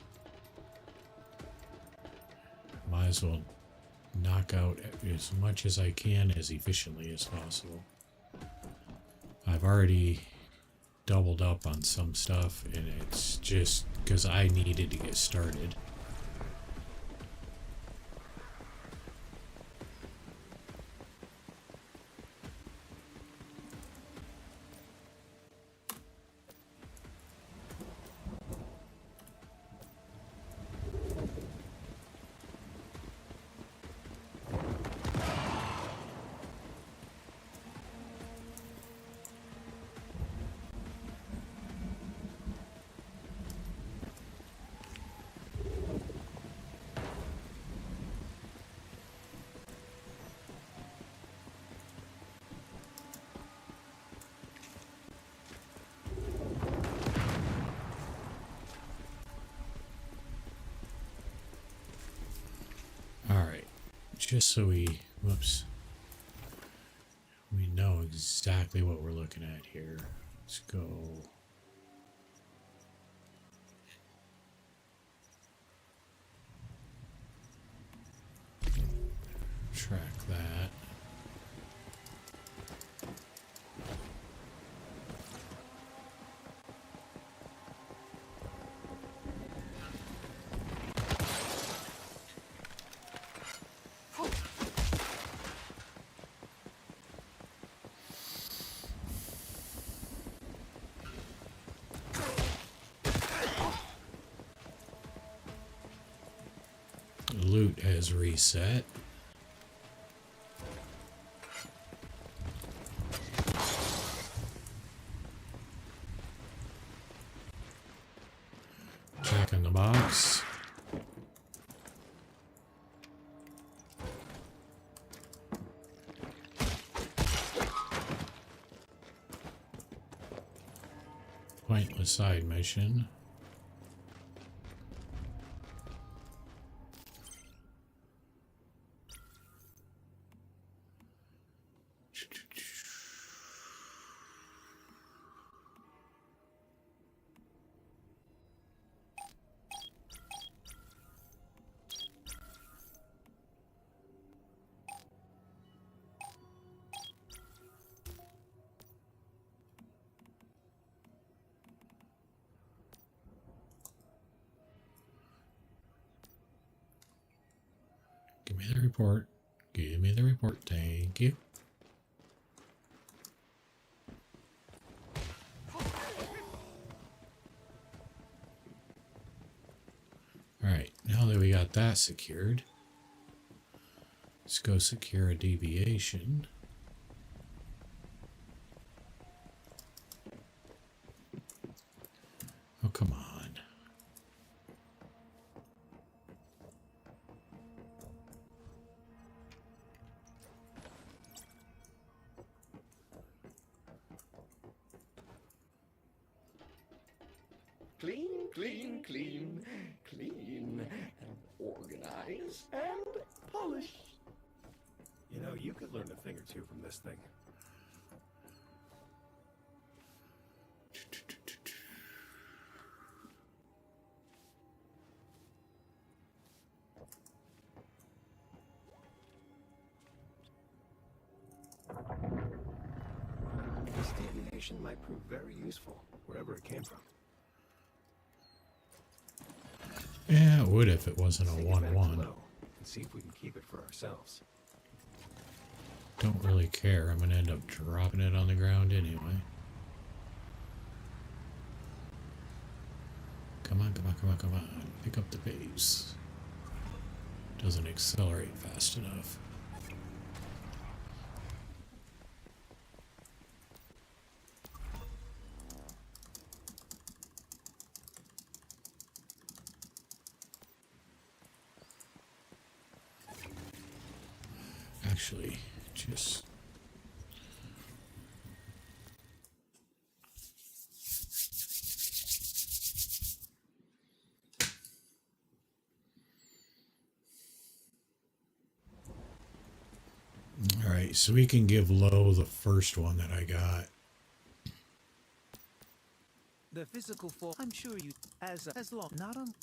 Might as well knock out as much as I can as efficiently as possible. I've already doubled up on some stuff, and it's just because I needed to get started. Just so we know exactly what we're looking at here. Let's go. Track that. Loot has reset. Check in the box. Pointless side mission. Give me the report. Give me the report. Thank you. Alright, now that we got that secured, let's go secure a deviation. Oh, come on. Clean, and organize and polish. You know, you could learn a thing or two from this thing. Stimulation deviation might prove very useful, wherever it came from. Yeah, it would if it wasn't a Take it back to 1-1. low and see if we can keep it for ourselves. Don't really care. I'm going to end up dropping it on the ground anyway. Come on, come on, come on, come on. Pick up the pace. Doesn't accelerate fast enough. Actually, just... Alright, so we can give Low the first one that I got. The physical form, I'm sure you, as long, not on.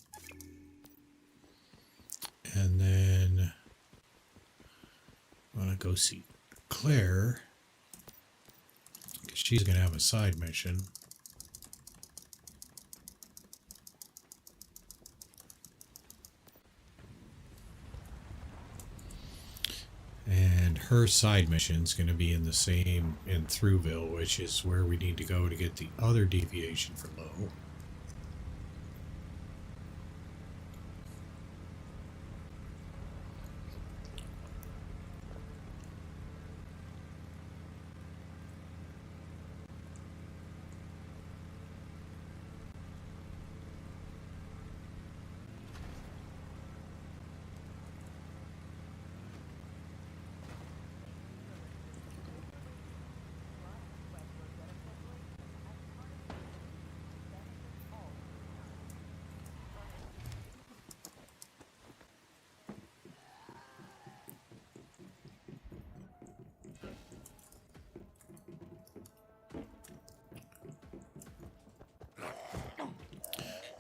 And then I want to go see Claire, because she's going to have a side mission. And her side mission is going to be in the same, in Thruwville, which is where we need to go to get the other deviation for Low.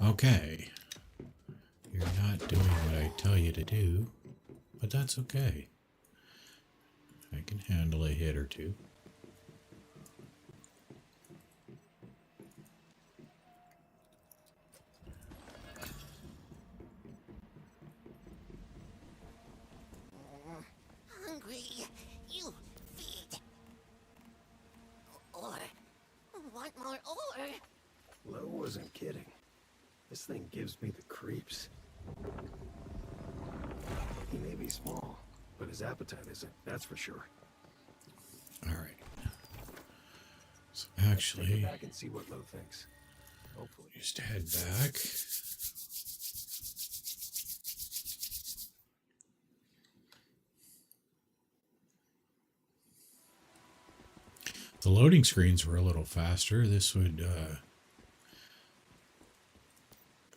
Okay. You're not doing what I tell you to do, but that's okay. I can handle a hit or two. Hungry, you feed. Ore. Want more ore? Lowe wasn't kidding. This thing gives me the creeps. He may be small, but his appetite isn't, that's for sure. Alright. So Take actually, it back and see what Lowe thinks. Hopefully. just head back. The loading screens were a little faster. This would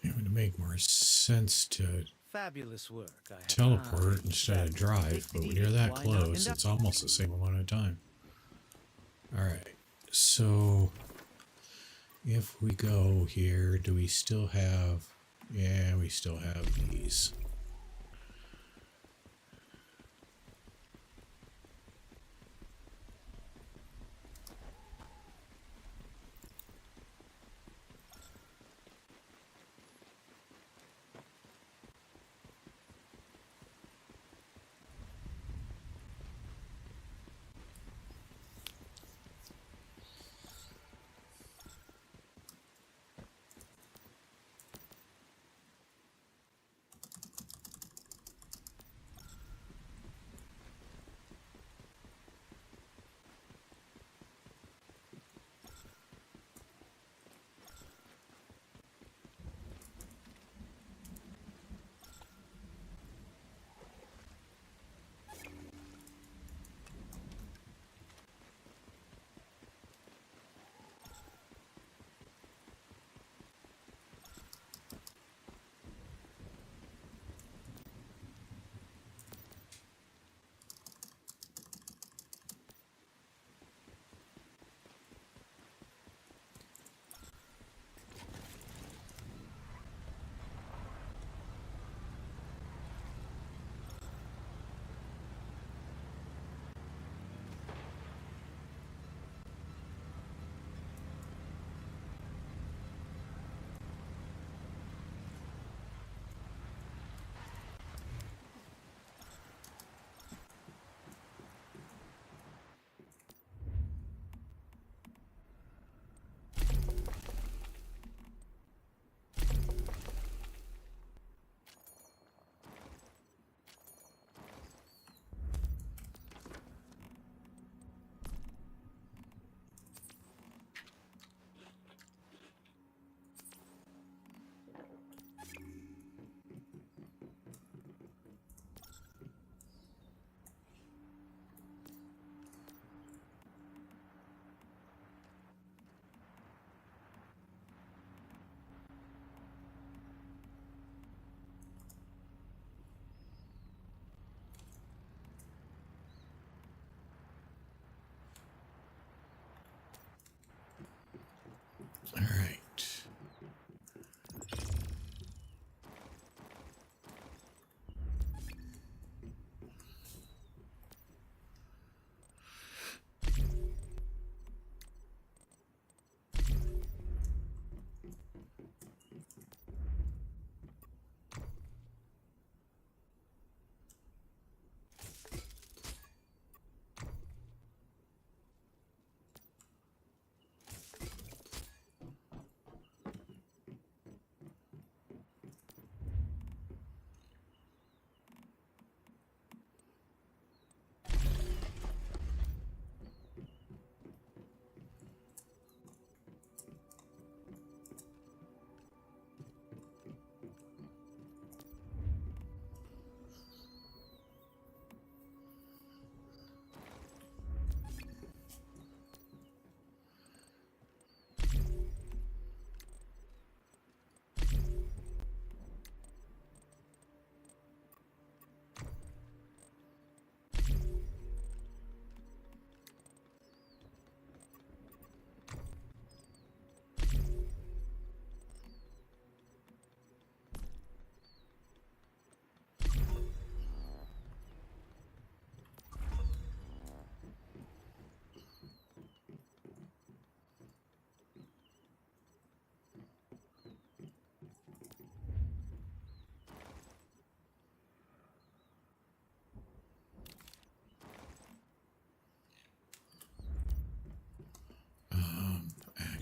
it would make more sense to Fabulous work. I have teleport instead of drive, but when you're that close, it's almost the same amount of time. Alright, so if we go here, do we still have... Yeah, we still have these.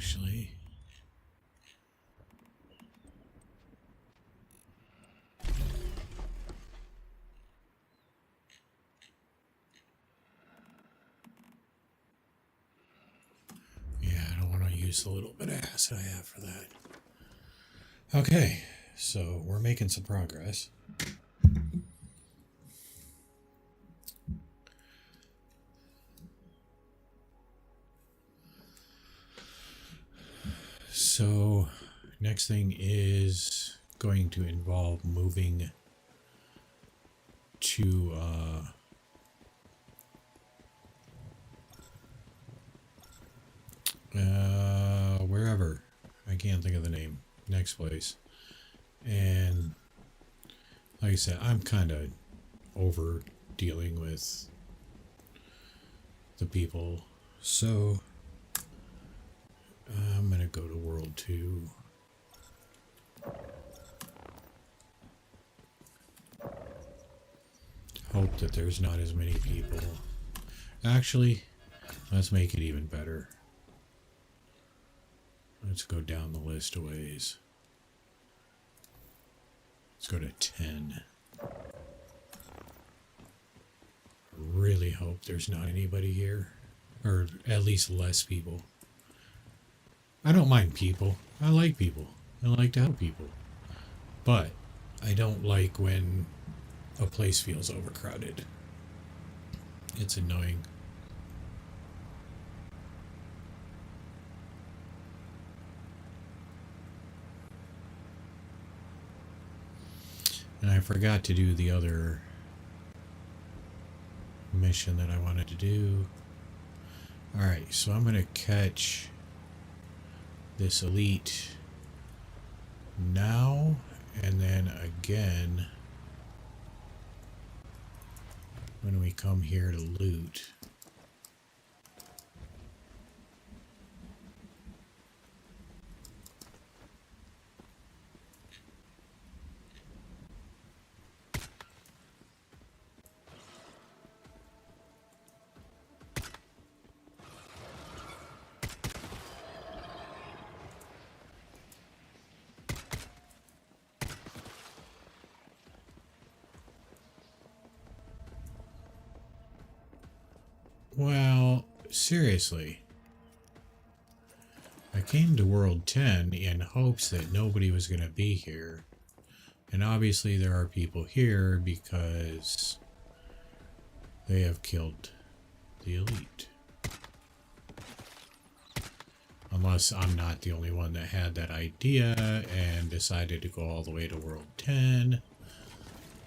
actually. Yeah, I don't want to use the little bit of acid I have for that. Okay, so we're making some progress. So, next thing is going to involve moving to wherever. I can't think of the name. Next place. And like I said, I'm kind of over dealing with the people. So I'm going to go to World 2. Hope that there's not as many people. Actually, let's make it even better. Let's go down the list a ways. Let's go to 10. Really hope there's not anybody here. Or at least less people. I don't mind people. I like people. I like to help people. But I don't like when a place feels overcrowded. It's annoying. And I forgot to do the other mission that I wanted to do. Alright, so I'm going to catch this elite now, and then again when we come here to loot. Well, seriously. I came to World 10 in hopes that nobody was going to be here. And obviously there are people here because they have killed the elite. Unless I'm not the only one that had that idea and decided to go all the way to World 10.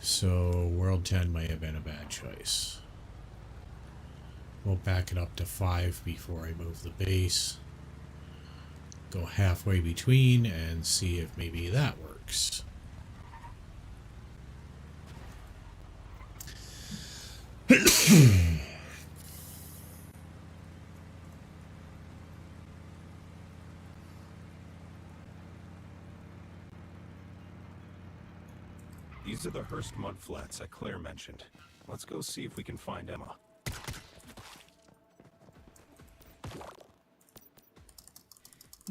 So World 10 might have been a bad choice. We'll back it up to 5 before I move the base. Go halfway between and see if maybe that works. These are the Hearst mudflats that Claire mentioned. Let's go see if we can find Emma.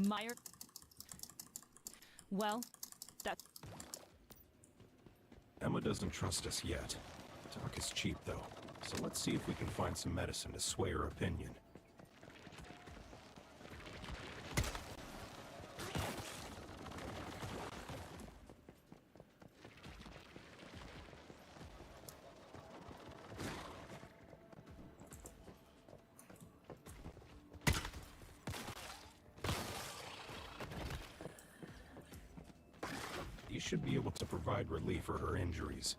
Meyer. Well, that's... Emma doesn't trust us yet. Talk is cheap, though. So let's see if we can find some medicine to sway her opinion. You should be able to provide relief for her injuries.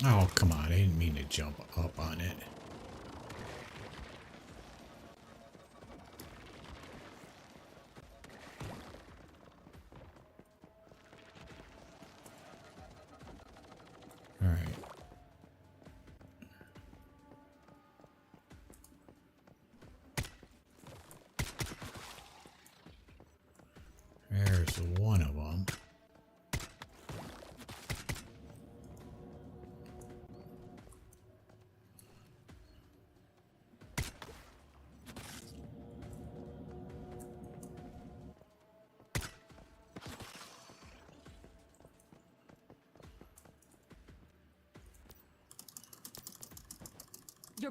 Oh, come on. I didn't mean to jump up on it. All right. There's one of them.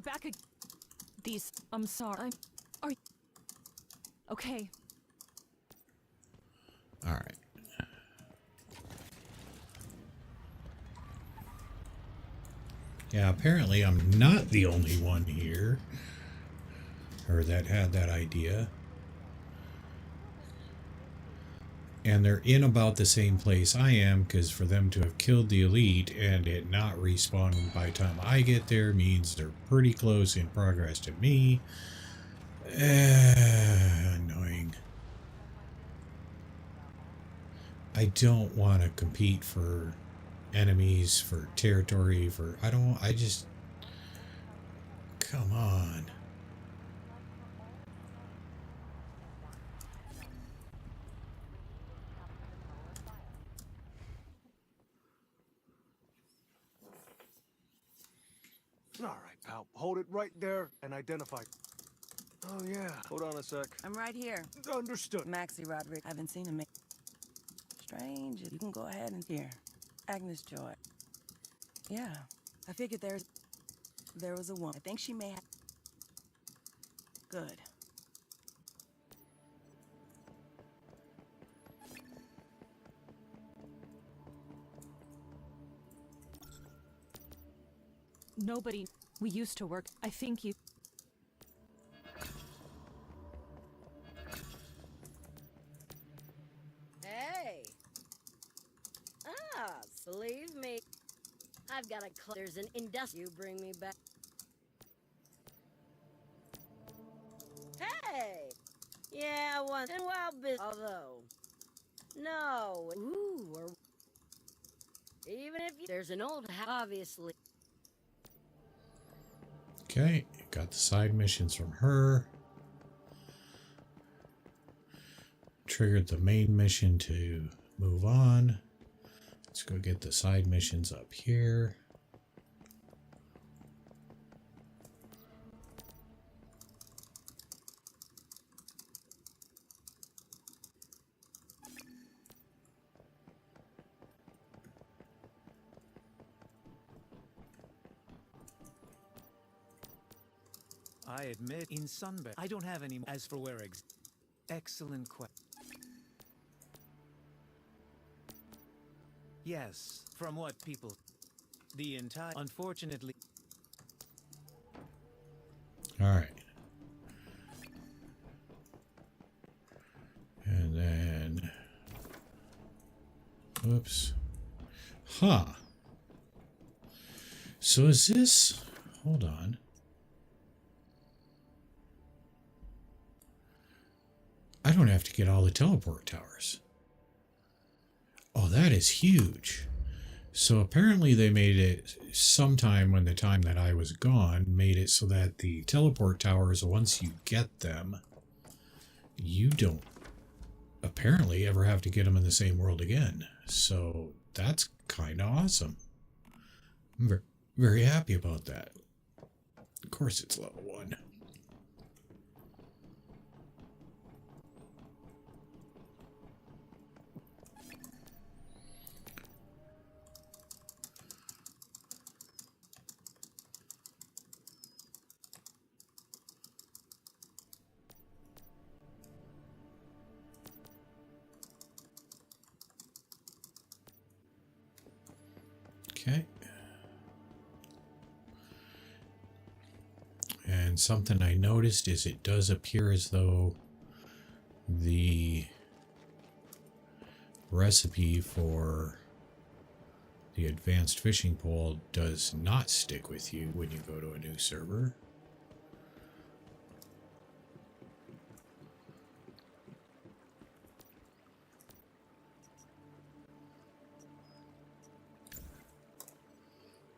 you're back again. These, I'm sorry. Are you okay? All right. Yeah, apparently I'm not the only one here, or that had that idea. And they're in about the same place I am, because for them to have killed the elite and it not respawn by the time I get there means they're pretty close in progress to me. Annoying. I don't want to compete for enemies, for territory, I just... Come on. All right, pal. Hold it right there and identify. Oh, yeah. Hold on a sec. I'm right here. Understood. Maxie Roderick. I haven't seen him. Strange. You can go ahead and hear. Agnes Joy. Yeah. I figured there was a woman. I think she may have... Good. Nobody. We used to work. I think you... Hey! Ah, believe me. I've got a there's an industry. You bring me back. Hey! Yeah, once in a while, although... No. Ooh, or... Even if you... There's an old house, obviously. Okay, got the side missions from her. Triggered the main mission to move on. Let's go get the side missions up here. I admit, in Sunbear, I don't have any. As for where excellent question. Yes, from what people, the entire. Unfortunately. All right. And then, whoops. Huh. So is this? Hold on. I don't have to get all the teleport towers. Oh, that is huge. So apparently they made it sometime when the time that I was gone, made it so that the teleport towers, once you get them, you don't apparently ever have to get them in the same world again. So that's kind of awesome. I'm very happy about that. Of course it's level 1. Okay. And something I noticed is it does appear as though the recipe for the advanced fishing pole does not stick with you when you go to a new server.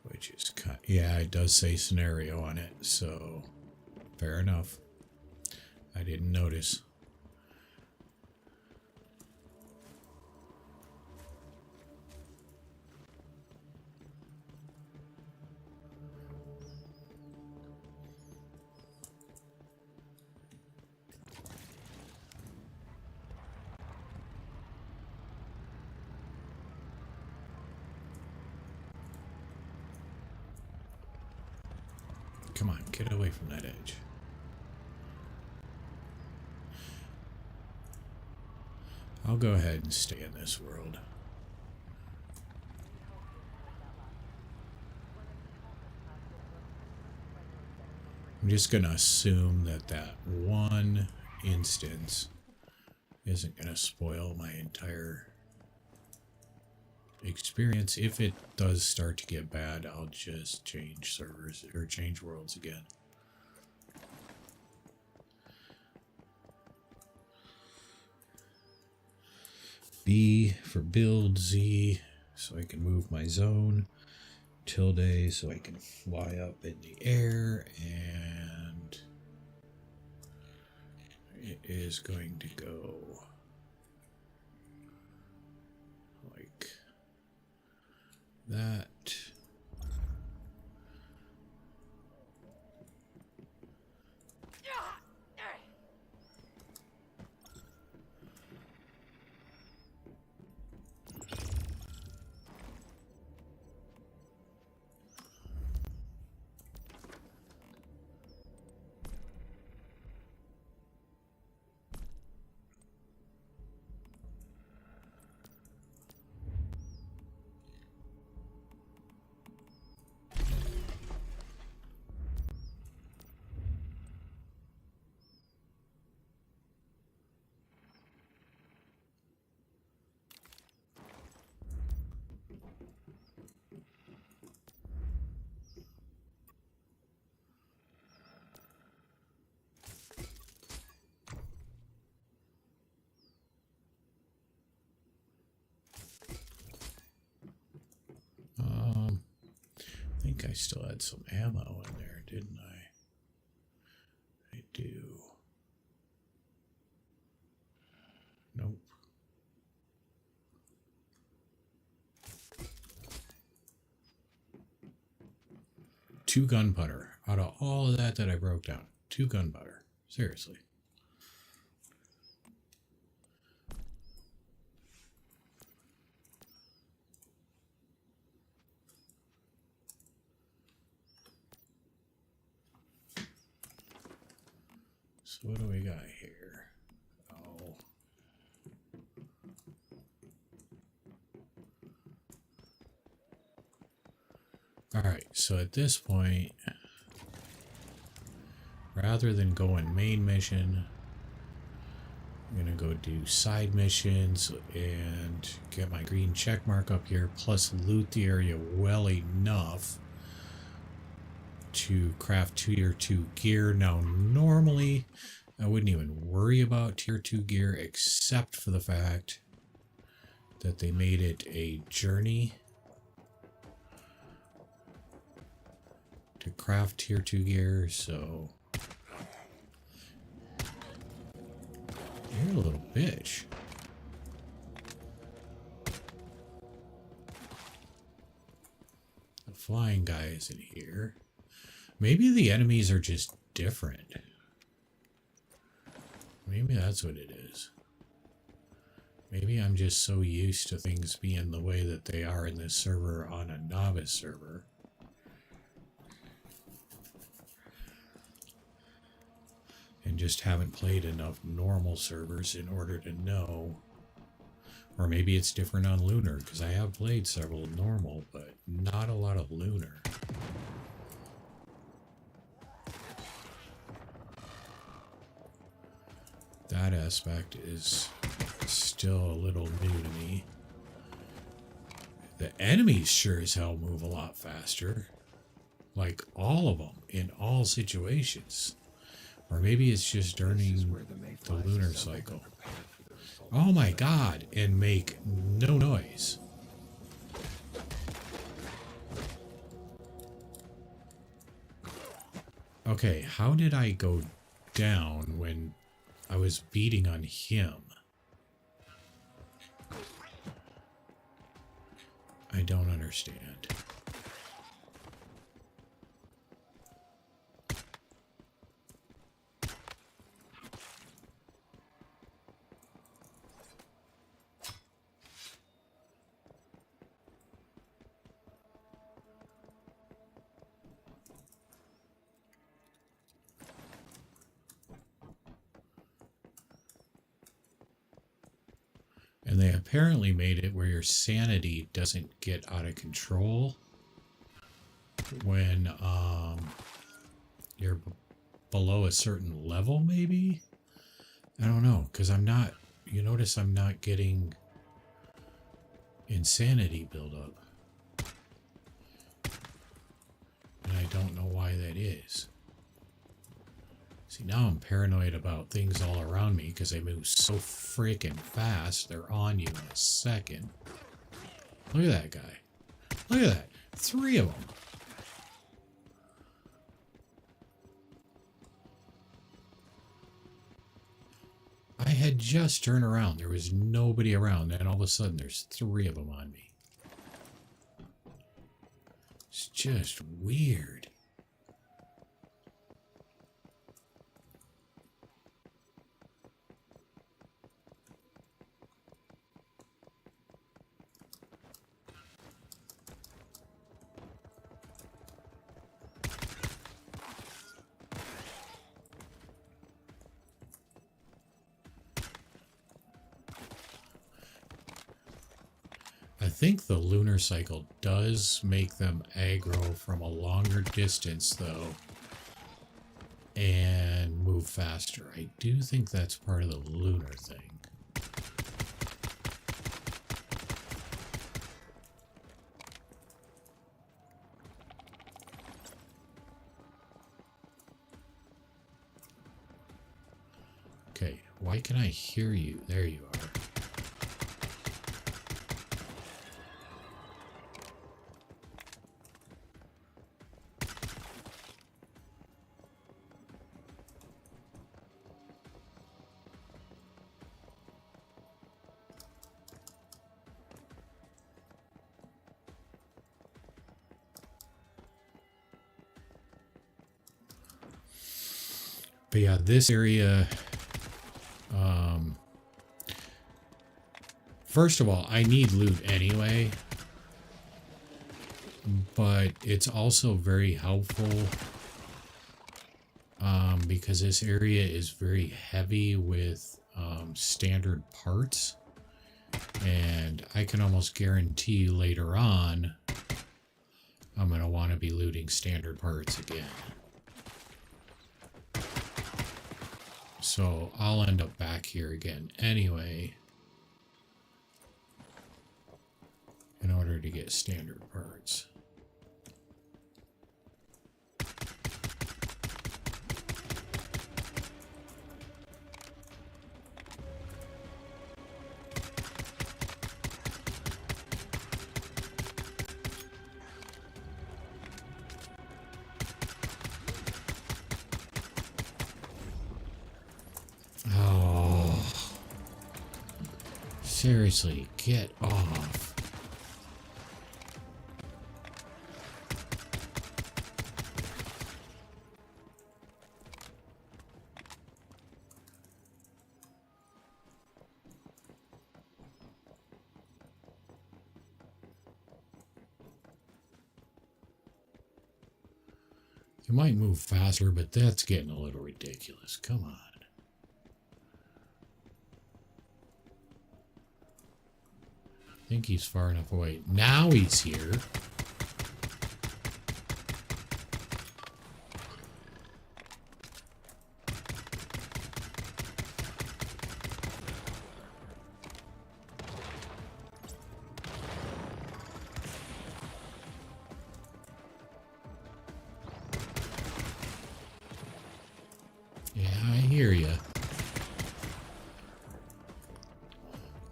Which is yeah, it does say scenario on it, so fair enough. I didn't notice. Come on, get away from that edge. I'll go ahead and stay in this world. I'm just going to assume that that one instance isn't going to spoil my entire experience. If it does start to get bad, I'll just change servers or change worlds again. B for build, Z so I can move my zone, tilde so I can fly up in the air, and it is going to go like that. I think I still had some ammo in there, didn't I? I do. Nope. Two gunpowder. Out of all of that I broke down, 2 gunpowder. Seriously. So what do we got here? Oh. Alright, so at this point, rather than going main mission, I'm going to go do side missions and get my green check mark up here, plus loot the area well enough to craft tier 2 gear. Now, normally, I wouldn't even worry about tier 2 gear, except for the fact that they made it a journey to craft tier 2 gear, so you're a little bitch. The flying guy isn't here. Maybe the enemies are just different. Maybe that's what it is. Maybe I'm just so used to things being the way that they are in this server on a novice server. And just haven't played enough normal servers in order to know. Or maybe it's different on Lunar, because I have played several normal, but not a lot of Lunar. That aspect is still a little new to me. The enemies sure as hell move a lot faster. Like all of them, in all situations. Or maybe it's just during the lunar cycle. Oh my god, and make no noise. Okay, how did I go down when I was beating on him? I don't understand. And they apparently made it where your sanity doesn't get out of control when you're below a certain level, maybe? I don't know, because I'm not, you notice I'm not getting insanity buildup. And I don't know why that is. See, now I'm paranoid about things all around me because they move so freaking fast. They're on you in a second. Look at that guy. Look at that. 3 of them. I had just turned around. There was nobody around. And all of a sudden, there's 3 of them on me. It's just weird. I think the lunar cycle does make them aggro from a longer distance, though, and move faster. I do think that's part of the lunar thing. Okay, why can I hear you? There you are. But yeah, this area, first of all, I need loot anyway, but it's also very helpful because this area is very heavy with standard parts, and I can almost guarantee later on I'm going to want to be looting standard parts again. So I'll end up back here again anyway in order to get standard parts. Seriously, get off. You might move faster, but that's getting a little ridiculous. Come on. I think he's far enough away. Now he's here. Yeah, I hear you.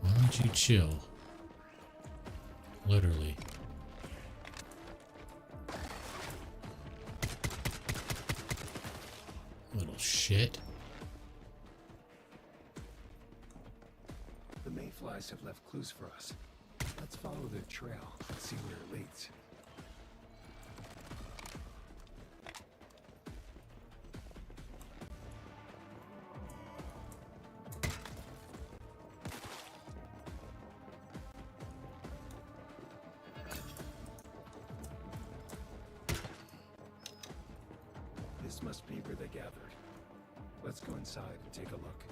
Why don't you chill? Literally. Little shit. The mayflies have left clues for us. Let's follow their trail and see where it leads. This must be where they gathered. Let's go inside and take a look.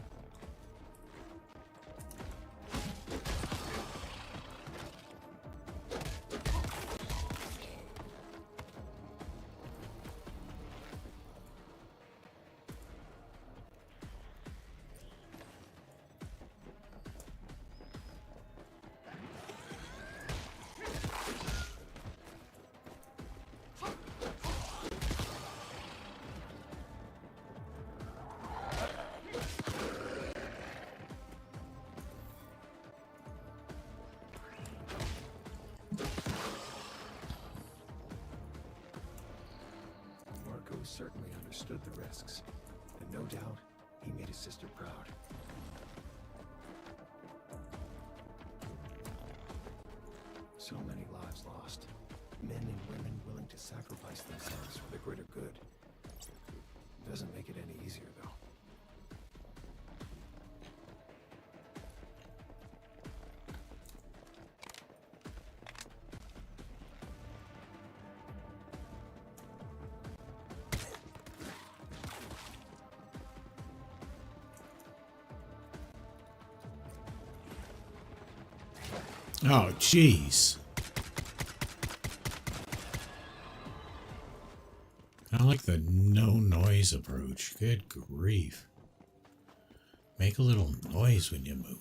certainly understood the risks. And no doubt, he made his sister proud. So many lives lost. Men and women willing to sacrifice themselves for the greater good. Doesn't make it any easier, though. Oh, jeez. I like the no noise approach. Good grief. Make a little noise when you move.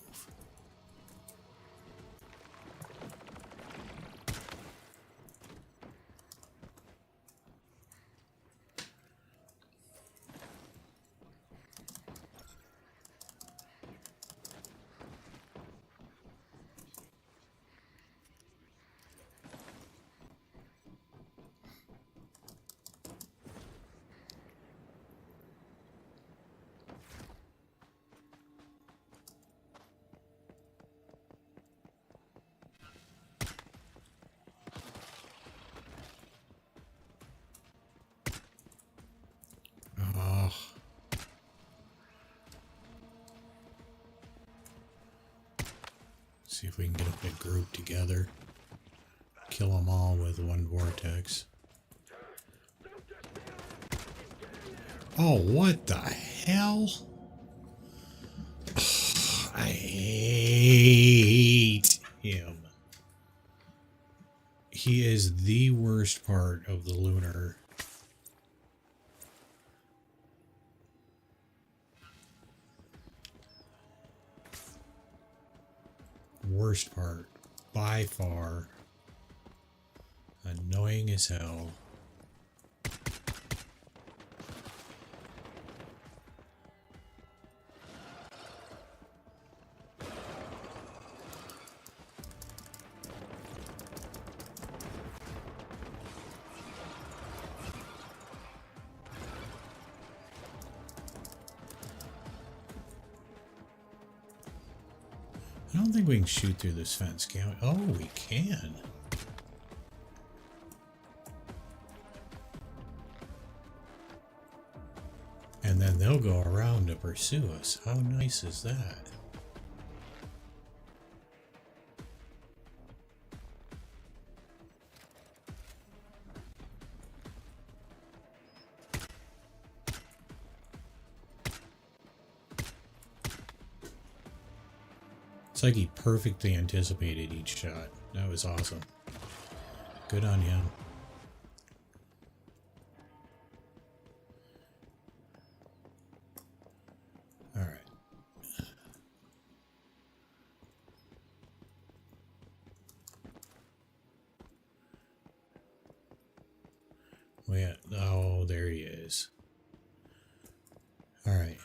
Oh. See if we can get a big group together. Kill them all with one vortex. Oh, what the hell? I hate him. He is the worst part of the Lunar. Worst part, by far. Annoying as hell. I don't think we can shoot through this fence, can we? Oh, we can. And then they'll go around to pursue us. How nice is that? It's like he perfectly anticipated each shot. That was awesome. Good on him. All right. Wait, oh, there he is. All right.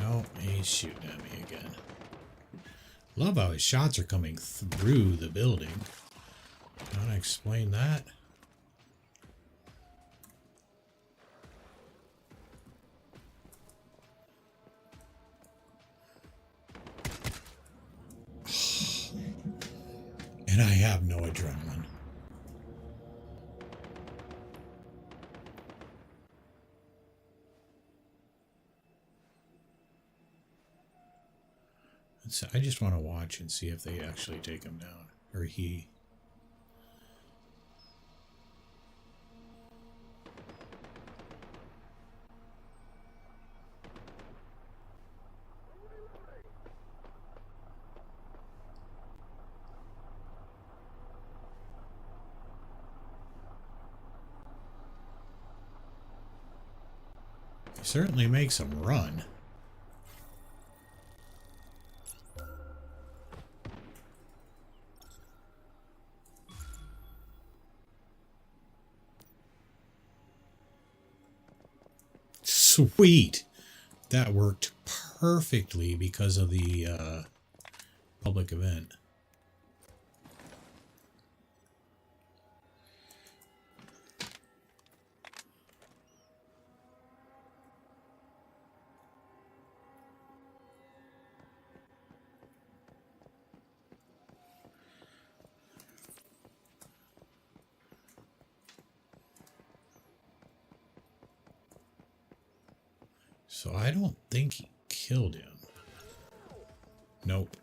Oh, he's shooting at me again. Love how his shots are coming through the building. Want to explain that? And I have no adrenaline. So I just want to watch and see if they actually take him down. Or he. He certainly makes him run. Sweet. That worked perfectly because of the public event. So I don't think he killed him. Nope.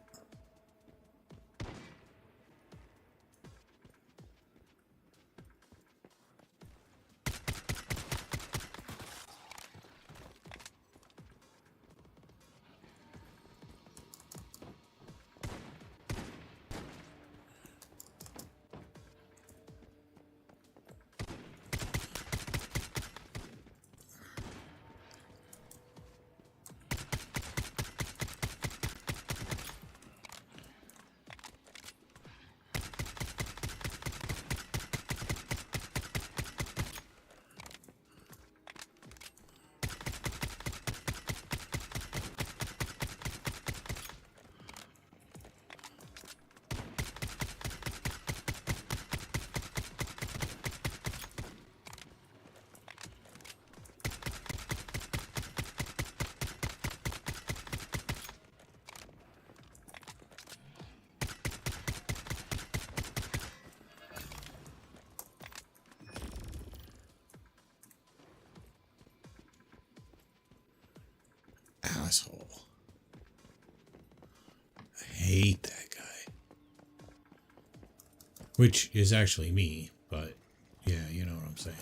Asshole. I hate that guy. Which is actually me, but yeah, you know what I'm saying.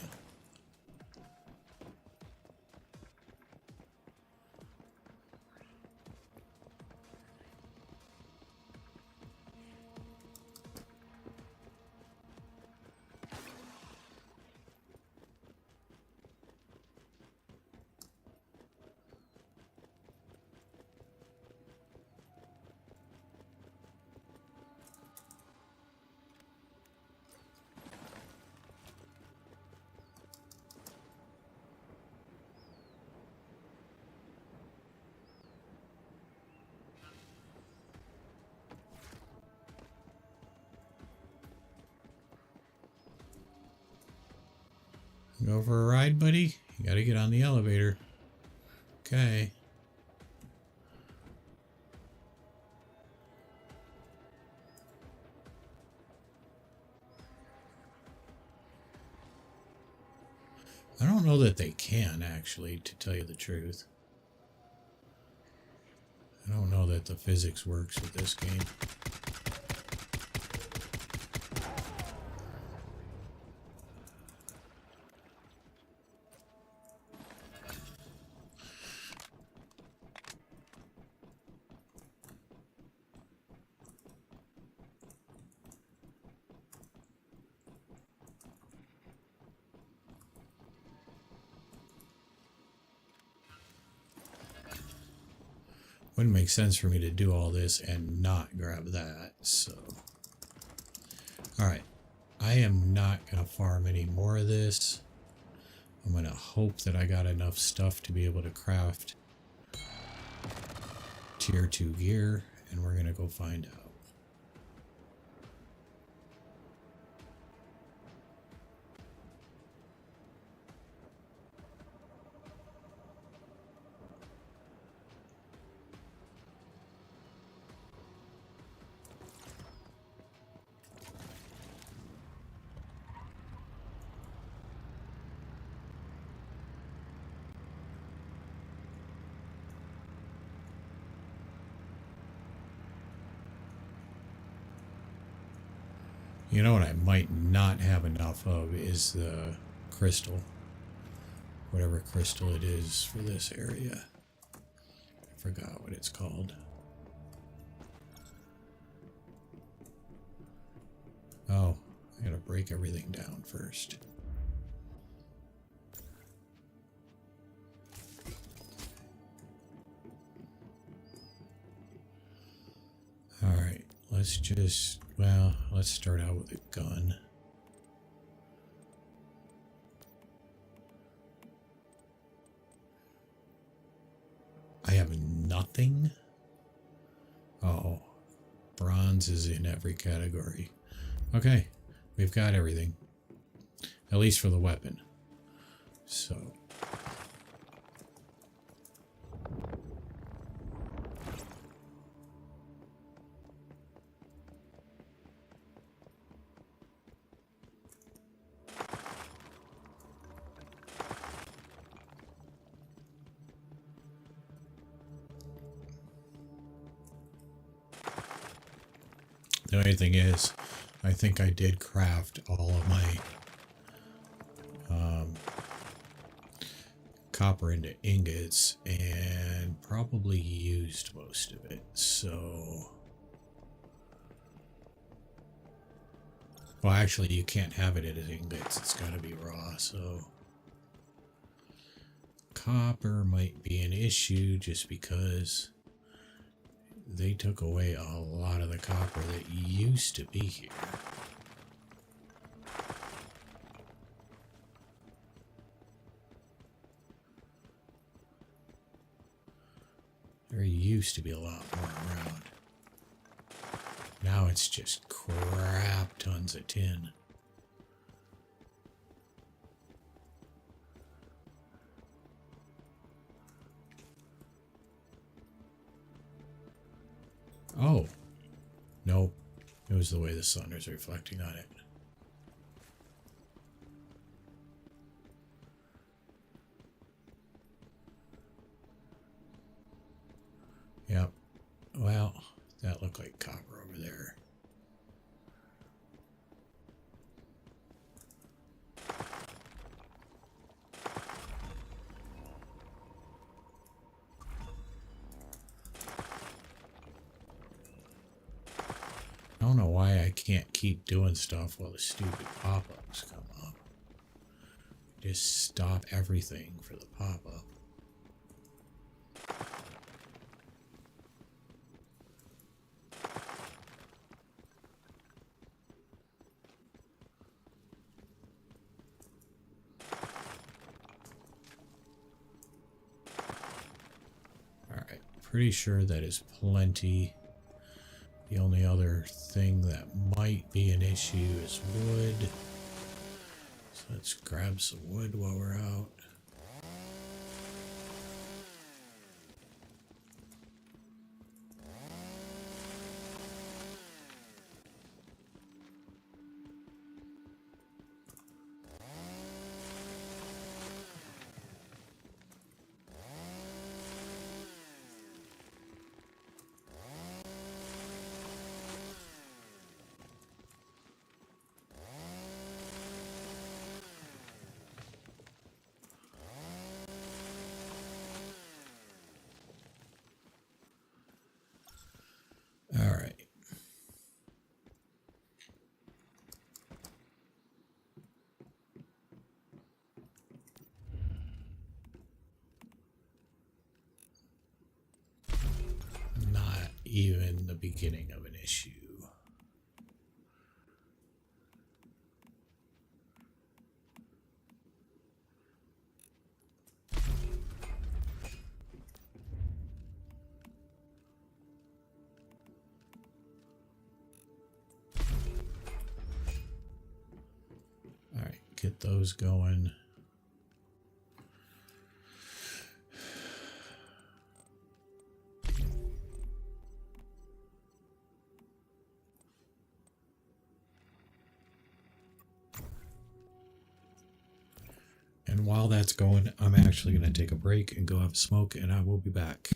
Go for a ride, buddy? You gotta get on the elevator. Okay. I don't know that they can, actually, to tell you the truth. I don't know that the physics works with this game. Wouldn't make sense for me to do all this and not grab that, so. Alright. I am not going to farm any more of this. I'm going to hope that I got enough stuff to be able to craft tier 2 gear, and we're going to go find out. You know what I might not have enough of is the crystal. Whatever crystal it is for this area. I forgot what it's called. Oh, I gotta break everything down first. Alright, let's just, well, let's start out with a gun. I have nothing. Oh, bronzes in every category. Okay, we've got everything. At least for the weapon. So... The only thing is, I think I did craft all of my copper into ingots and probably used most of it, so... Well, actually, you can't have it as ingots. It's got to be raw, so... Copper might be an issue just because... They took away a lot of the copper that used to be here. There used to be a lot more around. Now it's just crap tons of tin. Oh, nope. It was the way the sun was reflecting on it. Yep. Well, that looked like copper over there. I don't know why I can't keep doing stuff while the stupid pop-ups come up. Just stop everything for the pop-up. Alright, pretty sure that is plenty. The only other thing that might be an issue is wood. So let's grab some wood while we're out. All right. Not even the beginning of an issue. Get those going. And while that's going, I'm actually going to take a break and go have a smoke, and I will be back.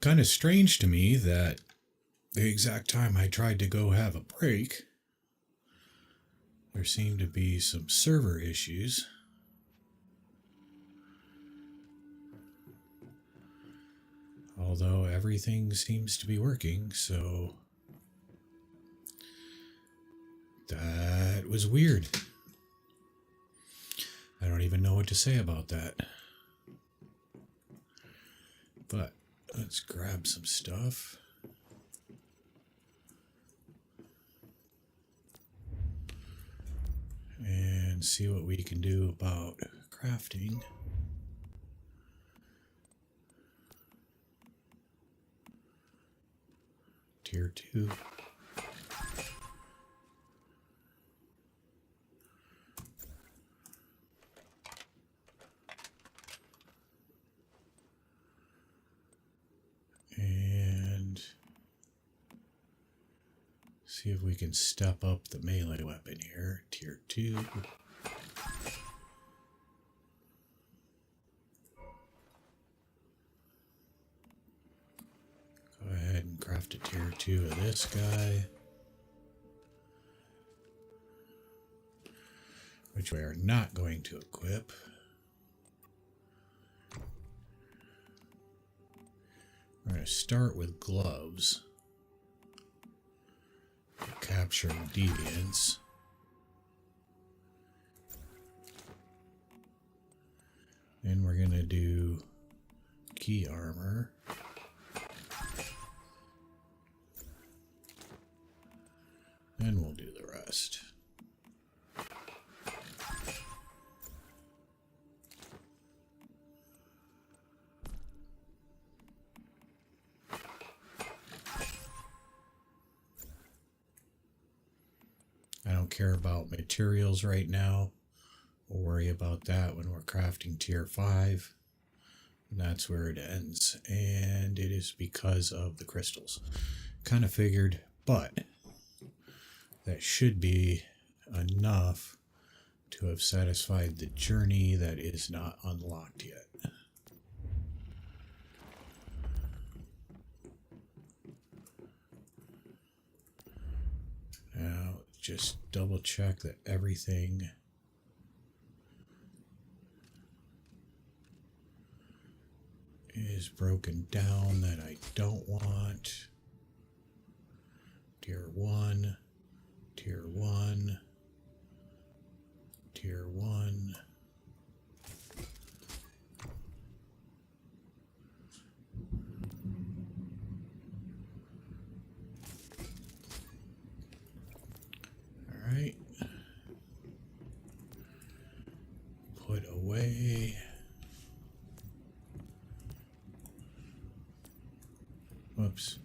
kind of strange to me that the exact time I tried to go have a break, there seemed to be some server issues. Although everything seems to be working, so that was weird. I don't even know what to say about that. But let's grab some stuff. And see what we can do about crafting. Tier 2. And see if we can step up the melee weapon here. Tier 2. Go ahead and craft a tier 2 of this guy, which we are not going to equip. We're going to start with gloves for capturing deviants. Then we're going to do key armor. And we'll do the rest. I don't care about materials right now. We'll worry about that when we're crafting tier 5. And that's where it ends. And it is because of the crystals. Kind of figured, but that should be enough to have satisfied the journey that is not unlocked yet. Now, just double check that everything is broken down that I don't want. Tier 1. Tier 1, Tier 1, all right, put away, whoops,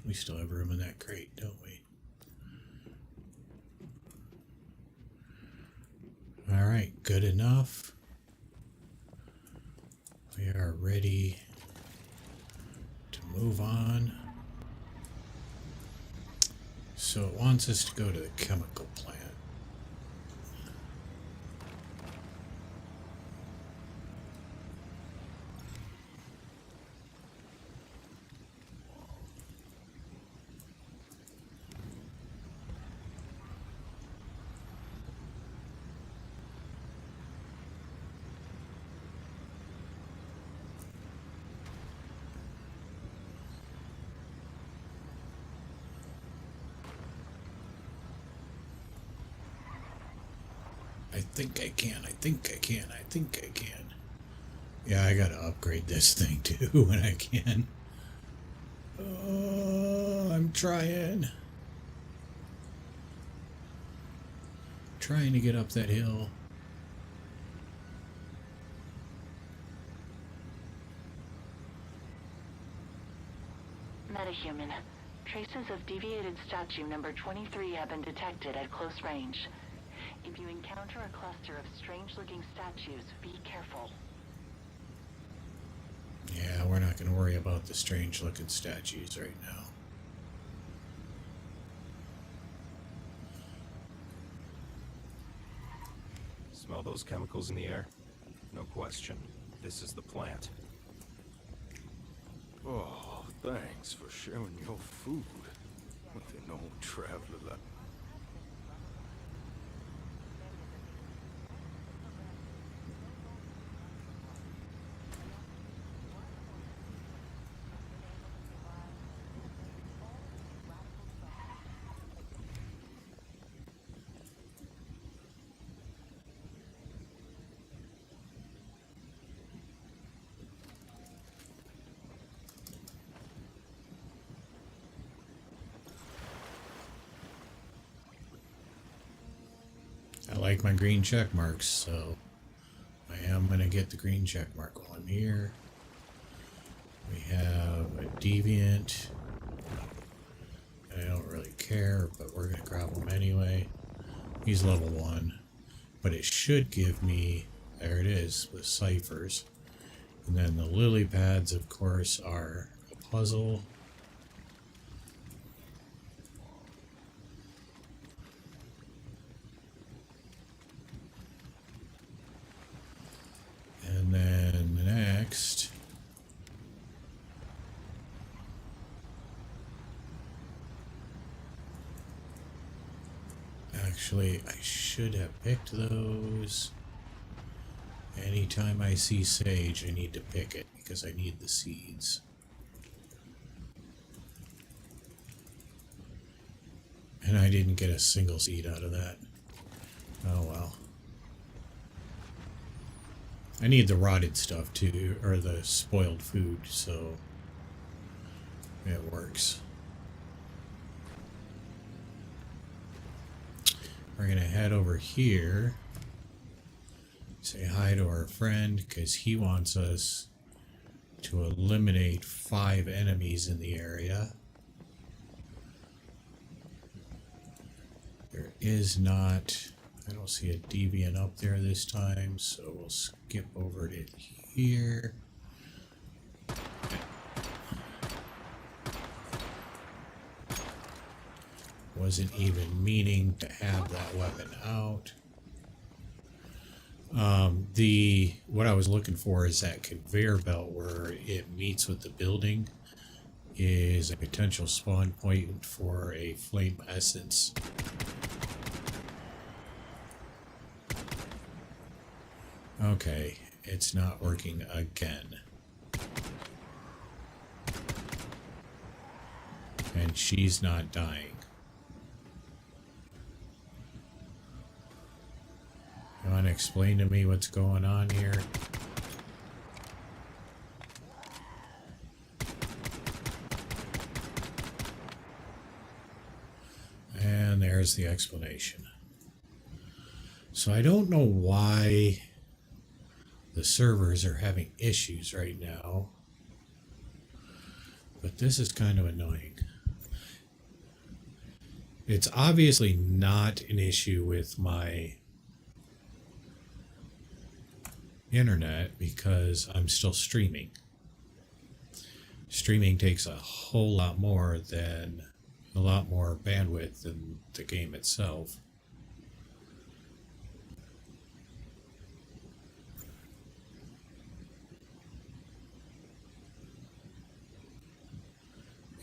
we still have room in that crate, don't we? All right, good enough. We are ready to move on. So it wants us to go to the chemical plant. I think I can, I think I can, I think I can. Yeah, I gotta upgrade this thing too when I can. Oh, I'm trying. Trying to get up that hill. Metahuman. Traces of deviated statue number 23 have been detected at close range. If you encounter a cluster of strange-looking statues, be careful. Yeah, we're not going to worry about the strange-looking statues right now. Smell those chemicals in the air? No question. This is the plant. Oh, Thanks for sharing your food with an old traveler like... I like my green check marks, so I am going to get the green check mark on here. We have a Deviant. I don't really care, but we're going to grab him anyway. He's level 1. But it should give me, there it is, with ciphers. And then the lily pads, of course, are a puzzle. And then next, actually, I should have picked those. Anytime I see sage, I need to pick it because I need the seeds. And I didn't get a single seed out of that. Oh well. I need the rotted stuff too, or the spoiled food, so it works. We're gonna head over here, say hi to our friend, because he wants us to eliminate 5 enemies in the area. There is not... I don't see a Deviant up there this time, so we'll skip over to here. Wasn't even meaning to have that weapon out. What I was looking for is that conveyor belt where it meets with the building is a potential spawn point for a flame essence. Okay, it's not working again. And she's not dying. You want to explain to me what's going on here? And there's the explanation. So I don't know why the servers are having issues right now, but this is kind of annoying. It's obviously not an issue with my internet because I'm still streaming. Streaming takes a whole lot more bandwidth than the game itself.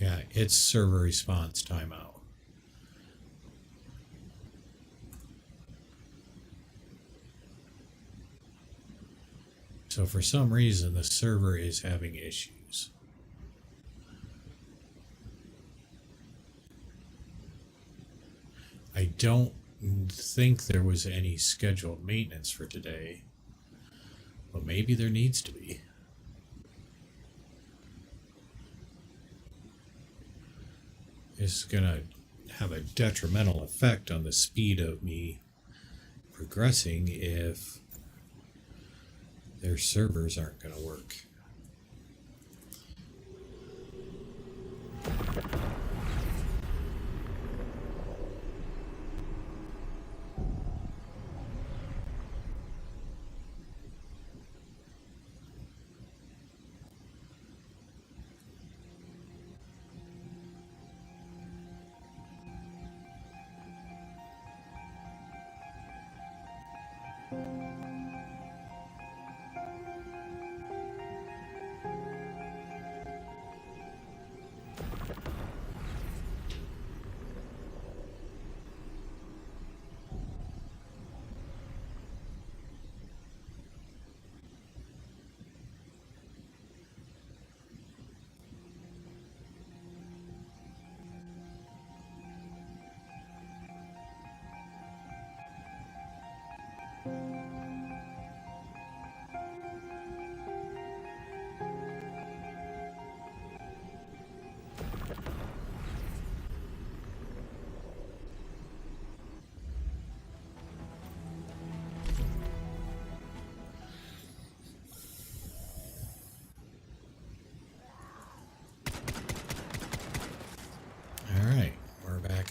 Yeah, it's server response timeout. So for some reason, the server is having issues. I don't think there was any scheduled maintenance for today, but maybe there needs to be. It's going to have a detrimental effect on the speed of me progressing if their servers aren't going to work.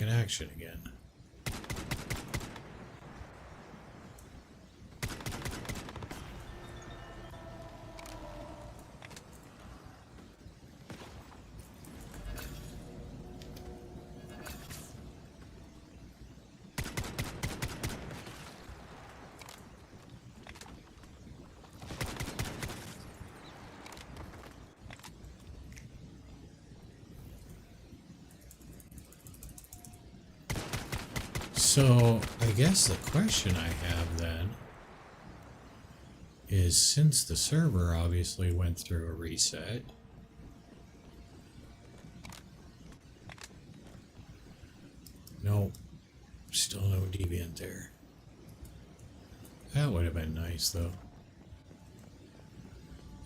connection again. So, I guess the question I have then is, since the server obviously went through a reset, no, still no Deviant there. That would have been nice though.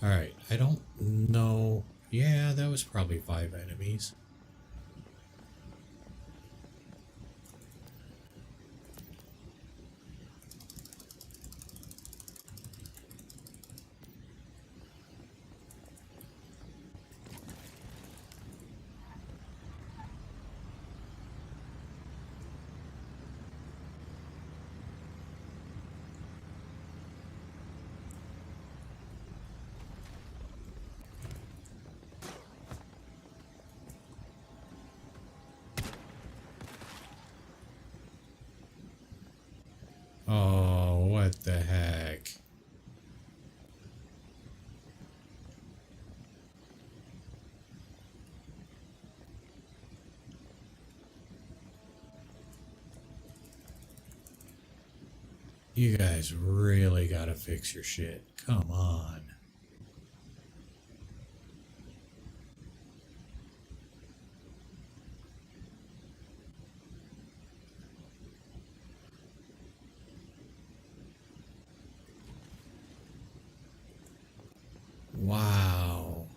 Alright, I don't know. Yeah, that was probably 5 enemies. Oh, what the heck? You guys really gotta fix your shit. Come on. Wow.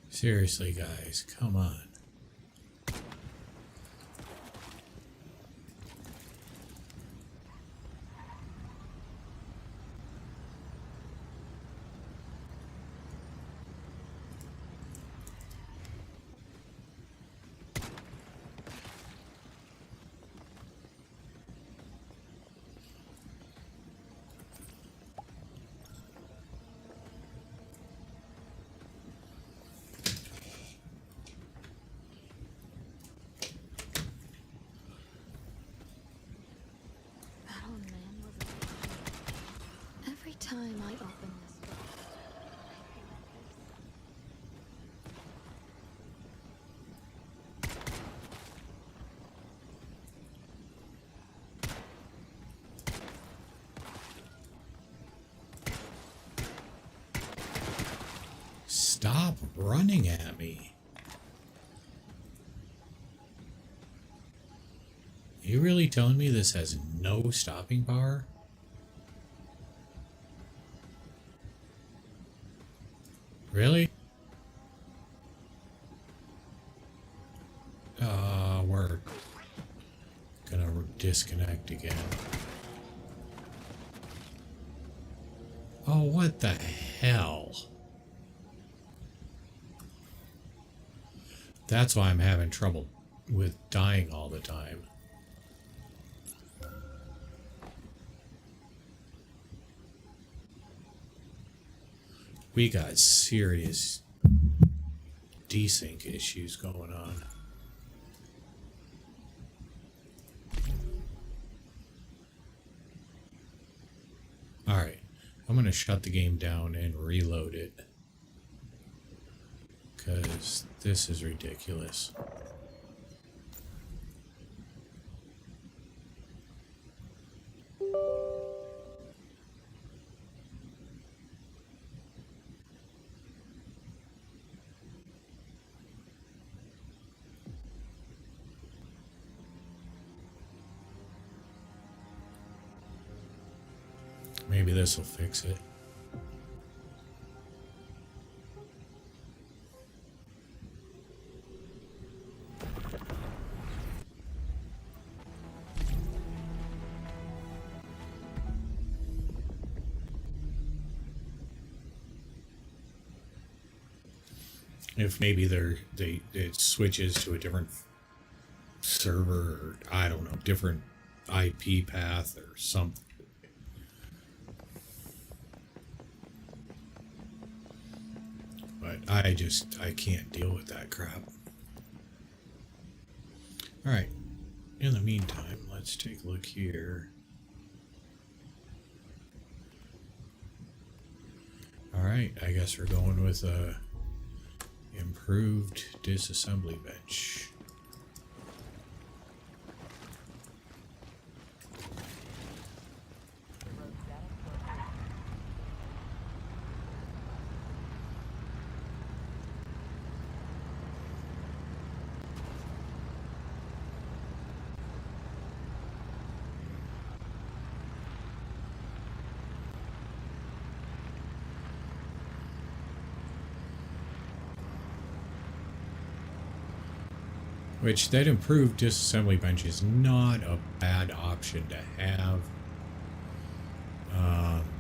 Seriously, guys, come on. Every time I open this book, Stop running at me. Are you really telling me this has no stopping power? Really? We're gonna disconnect again. Oh, what the hell? That's why I'm having trouble with dying all the time. We got serious desync issues going on. Alright, I'm going to shut the game down and reload it, because this is ridiculous. Maybe this will fix it. if maybe it switches to a different server, or I don't know, different IP path or something. But I can't deal with that crap. Alright, in the meantime, let's take a look here. Alright, I guess we're going with a improved disassembly bench. Which, that improved disassembly bench is not a bad option to have,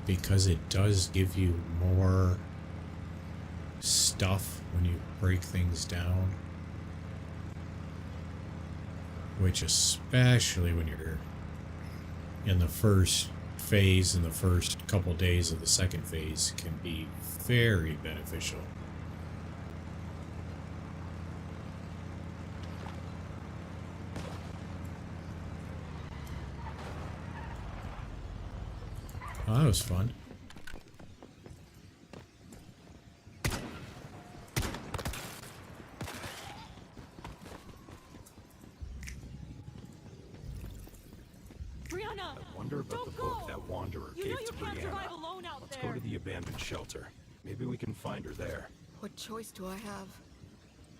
because it does give you more stuff when you break things down. Which, especially when you're in the first phase, in the first couple days of the second phase, can be very beneficial. Oh, that was fun. I wonder about the book that Wanderer gave to Brianna. Let's go to the abandoned shelter. Maybe we can find her there. What choice do I have?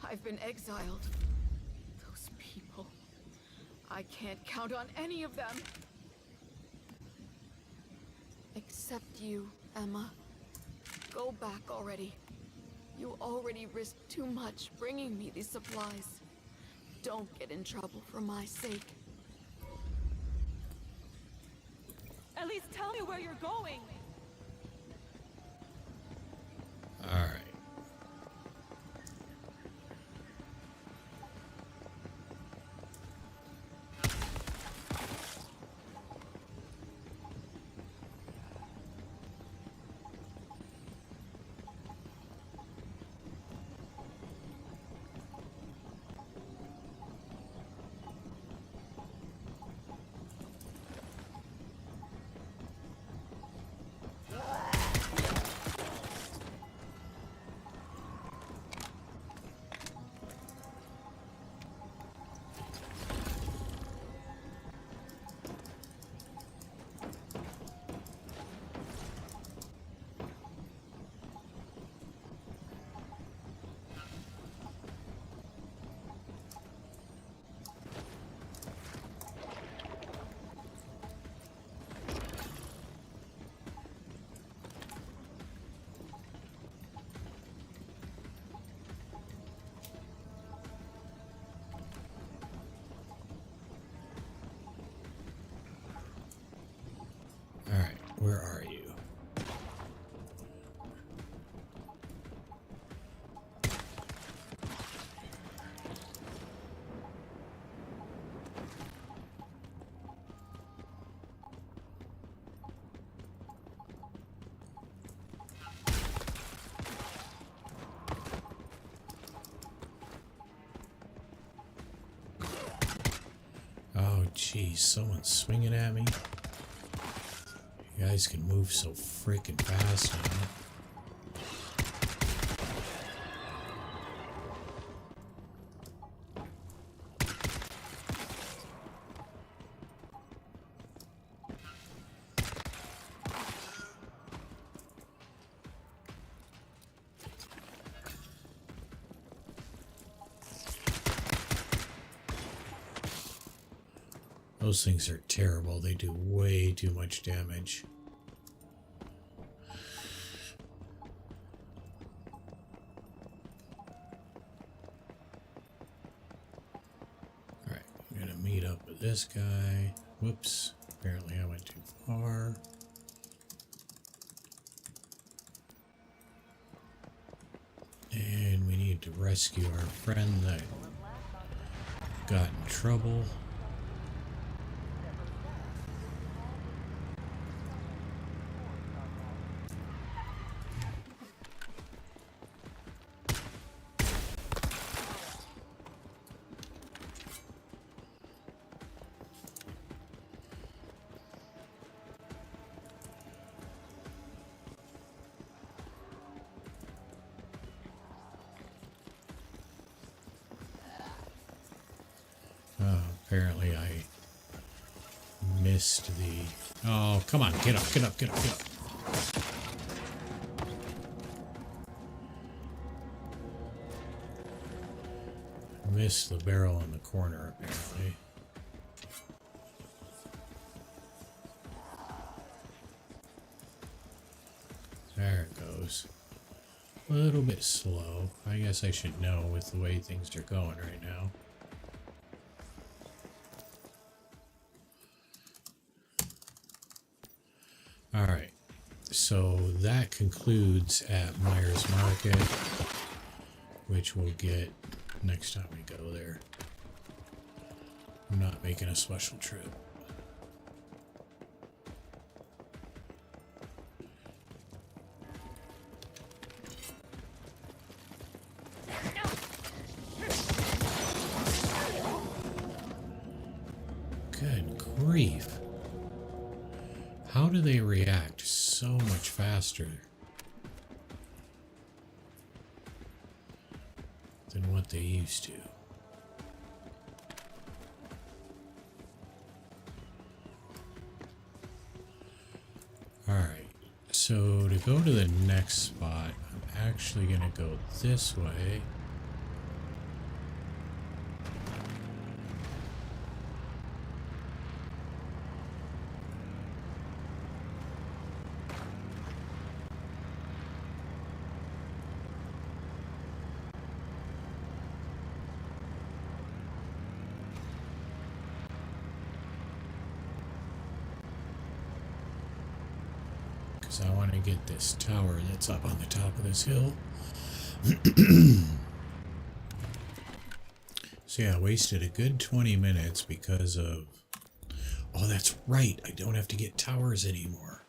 I've been exiled. Those people. I can't count on any of them. Except you, Emma. Go back already. You already risked too much bringing me these supplies. Don't get in trouble for my sake. At least tell me where you're going. All right. Alright, where are you? Oh, geez, someone's swinging at me. You guys can move so freaking fast now. Those things are terrible. They do way too much damage. Alright, I'm gonna meet up with this guy. Whoops. Apparently I went too far. And we need to rescue our friend that got in trouble. Apparently I missed the... Oh, come on, get up, get up, get up, get up. Missed the barrel in the corner, apparently. There it goes. A little bit slow. I guess I should know with the way things are going right now. Alright, so that concludes at Myers Market, which we'll get next time we go there. I'm not making a special trip. Good grief. How do they react so much faster than what they used to? Alright, so to go to the next spot, I'm actually going to go this way. I want to get this tower that's up on the top of this hill. So yeah, I wasted a good 20 minutes because of... Oh, that's right. I don't have to get towers anymore.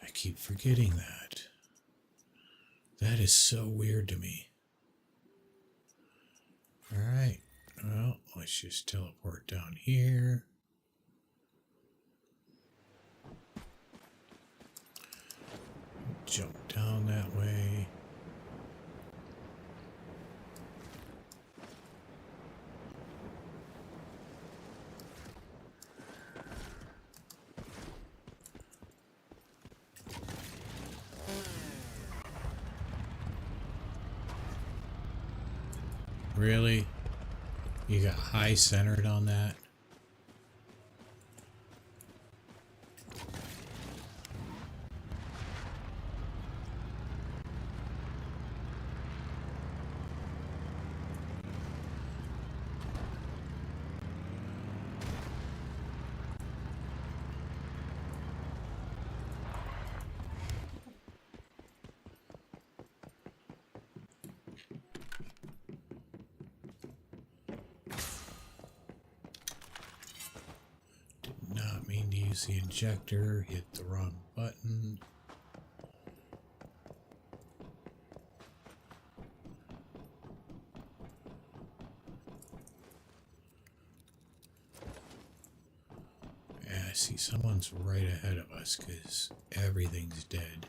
I keep forgetting that. That is so weird to me. Alright. Well, let's just teleport down here. Jump down that way. Really? You got high centered on that? The injector, hit the wrong button. Yeah, I see someone's right ahead of us because everything's dead.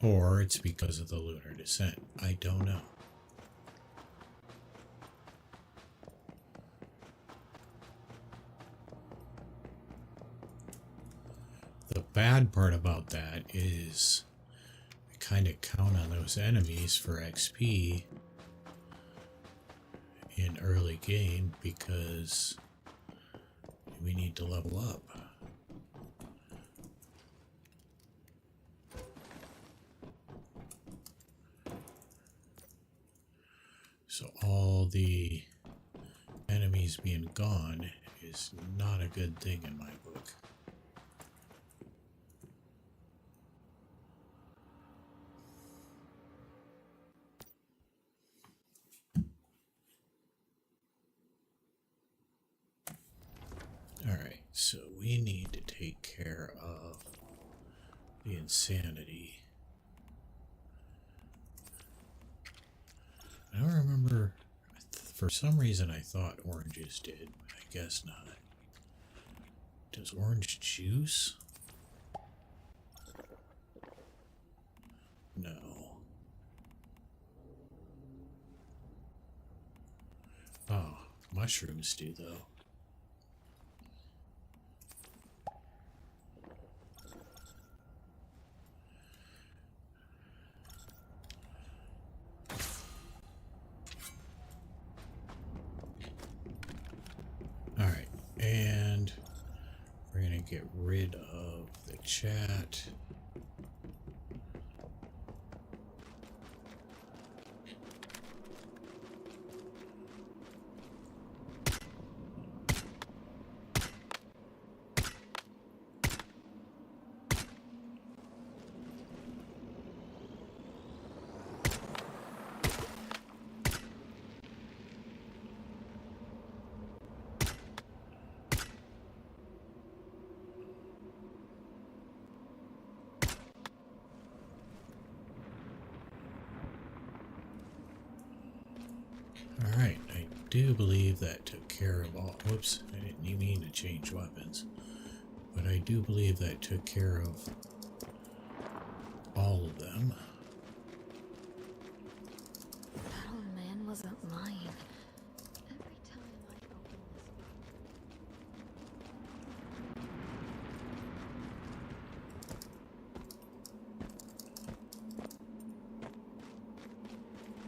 Or it's because of the lunar descent. I don't know. The bad part about that is I kind of count on those enemies for XP in early game because we need to level up. So all the always being gone is not a good thing in my book. Alright, so we need to take care of the insanity. I don't remember. For some reason I thought oranges did, but I guess not. Does orange juice? No. Oh, mushrooms do though. Alright, and we're going to get rid of the chat. Alright, I do believe that took care of all... Whoops, I didn't even mean to change weapons. But I do believe that took care of all of them. That old man wasn't lying. Every time I open this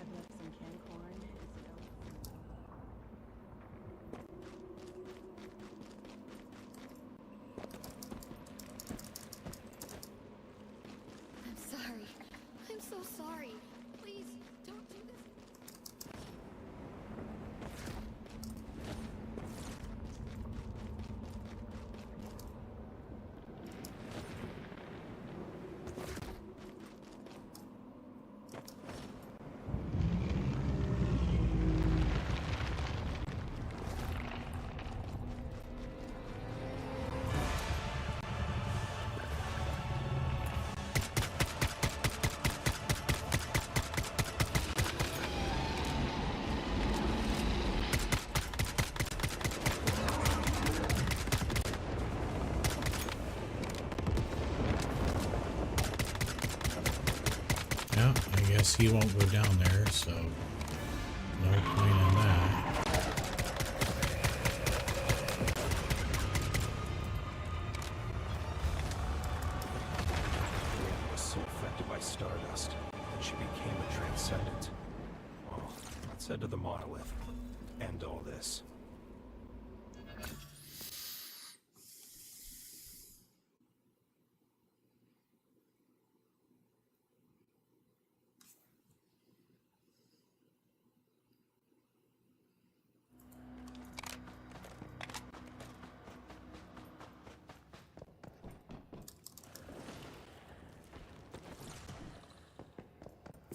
I've left some canned corn. I'm sorry. I'm so sorry. Please, don't do this. Yeah, I guess he won't go down there, so no point in that. Was so affected by stardust that she became a transcendent. Well, let's head to the monolith. End all this.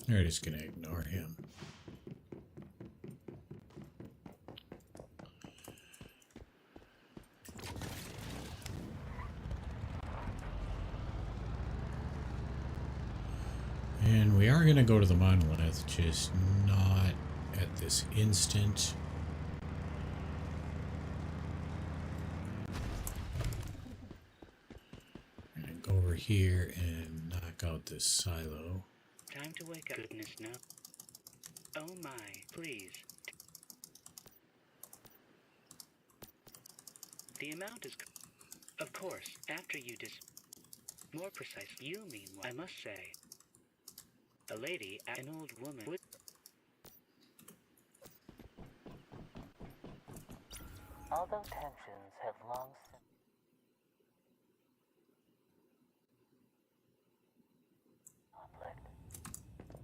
They're just gonna ignore him. And we are gonna go to the monolith, just not at this instant. I'm gonna go over here and knock out this silo. Time to wake up. Goodness, no. Oh my, please. The amount is... Of course, after you More precise, you meanwhile, I must say. A lady, an old woman would... Although tensions have long since...